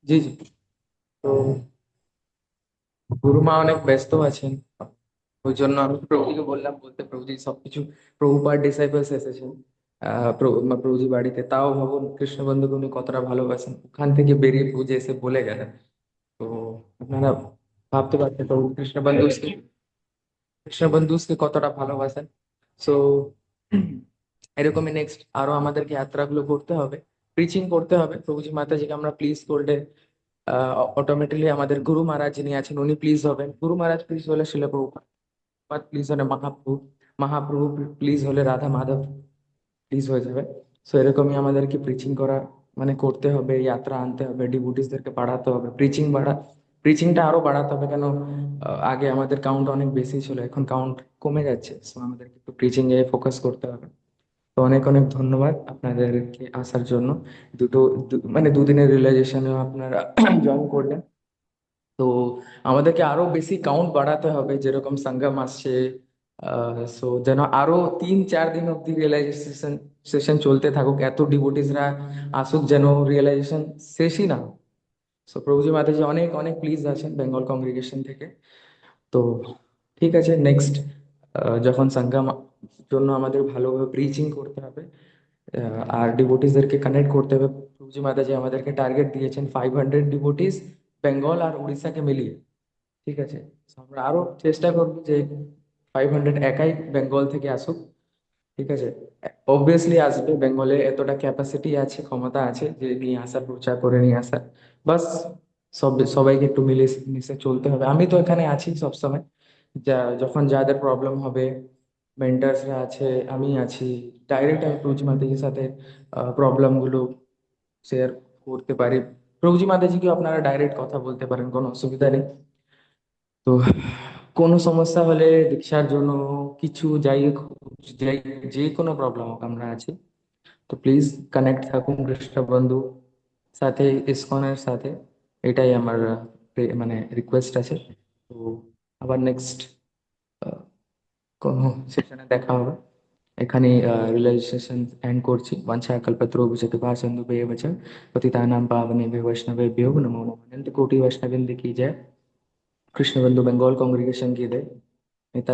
G: জি জি, তো গুরুমা অনেক ব্যস্ত আছেন, ওই জন্য আমি প্রভুজিকে বললাম বলতে, প্রভুজি সবকিছু প্রভুপাদ ডিসাইপলস এসেছেন প্রভুজি বাড়িতে, তাও ভাবুন কৃষ্ণ বন্ধুকে উনি কতটা ভালোবাসেন, ওখান থেকে বেরিয়ে পুজো এসে বলে গেলেন। তো আপনারা ভাবতে পারছেন প্রভু কৃষ্ণ বন্ধুকে কতটা ভালোবাসেন। সো এরকমই নেক্সট আরো আমাদেরকে যাত্রাগুলো করতে হবে, প্রিচিং করতে হবে প্রভুজি মাতাজিকে আমরা প্লিজ করলে অটোমেটিকলি আমাদের গুরু মহারাজ যিনি আছেন উনি প্লিজ হবেন, গুরু মহারাজ প্লিজ হলে শিল প্রভুপাদ প্লিজ হলে মহাপ্রভু, মহাপ্রভু প্লিজ হলে রাধা মাধব প্লিজ হয়ে যাবে। সো এরকমই আমাদেরকে প্রিচিং করা মানে করতে হবে, যাত্রা আনতে হবে, ডিভোটিসদেরকে বাড়াতে হবে, প্রিচিংটা আরো বাড়াতে হবে, কেন আগে আমাদের কাউন্ট অনেক বেশি ছিল, এখন কাউন্ট কমে যাচ্ছে, সো আমাদেরকে একটু প্রিচিং এ ফোকাস করতে হবে। তো অনেক অনেক ধন্যবাদ আপনাদেরকে আসার জন্য, মানে দুদিনের রিয়েলাইজেশনেও আপনারা জয়েন করলেন। তো আমাদেরকে আরো বেশি কাউন্ট বাড়াতে হবে, যেরকম সঙ্গম আসছে, সো যেন আরো 3-4 দিন অব্দি রিয়েলাইজেশন সেশন চলতে থাকুক, এত ডিভোটিসরা আসুক, যেন রিয়েলাইজেশন শেষই না। সো প্রভুজি মাতাজি অনেক অনেক প্লিজ আছেন বেঙ্গল কংগ্রিগেশন থেকে। তো ঠিক আছে, নেক্সট যখন সঙ্গম জন্য আমাদের ভালোভাবে প্রিচিং করতে হবে আর ডিভোটিসদেরকে কানেক্ট করতে হবে, প্রভুজি মাতাজি আমাদেরকে টার্গেট দিয়েছেন 500 ডিভোটিস বেঙ্গল আর উড়িষ্যাকে মিলিয়ে। ঠিক আছে, So আমরা আরো চেষ্টা করবো যে 500 একাই বেঙ্গল থেকে আসুক। ঠিক আছে, অবভিয়াসলি আসবে, বেঙ্গলে এতটা ক্যাপাসিটি আছে, ক্ষমতা আছে যে নিয়ে আসার, প্রচার করে নিয়ে আসার। বাস সবাইকে একটু মিলে মিশে চলতে হবে। আমি তো এখানে আছি সবসময়, যখন যাদের প্রবলেম হবে, মেন্টার্সরা আছে, আমি আছি, ডাইরেক্ট আমি প্রভুজি মাতাজির সাথে প্রবলেম গুলো শেয়ার করতে পারি। প্রভুজি মাতাজিকে আপনারা ডাইরেক্ট কথা বলতে পারেন, কোনো অসুবিধা নেই। তো কোনো সমস্যা হলে, দীক্ষার জন্য কিছু যাই হোক, যাই যে কোনো প্রবলেম হোক, আমরা আছি। তো প্লিজ কানেক্ট থাকুন কৃষ্ণ বন্ধু সাথে, ইসকনের সাথে, এটাই আমার মানে রিকোয়েস্ট আছে। তো আবার নেক্সট কোনো সেশনে দেখা হবে। এখানে রিয়েলাইজেশন এন্ড করছি। বাঞ্ছা কল্পতরুভ্যশ্চ কৃপা সিন্ধুভ্যেব চ পতিতানাং পাবনেভ্যো বৈষ্ণবেভ্যো নমো নমঃ। अनंत कोटि वैष्णववृंद की जय। कृष्ण बंधु बंगाल कांग्रेगेशन की जय। निताई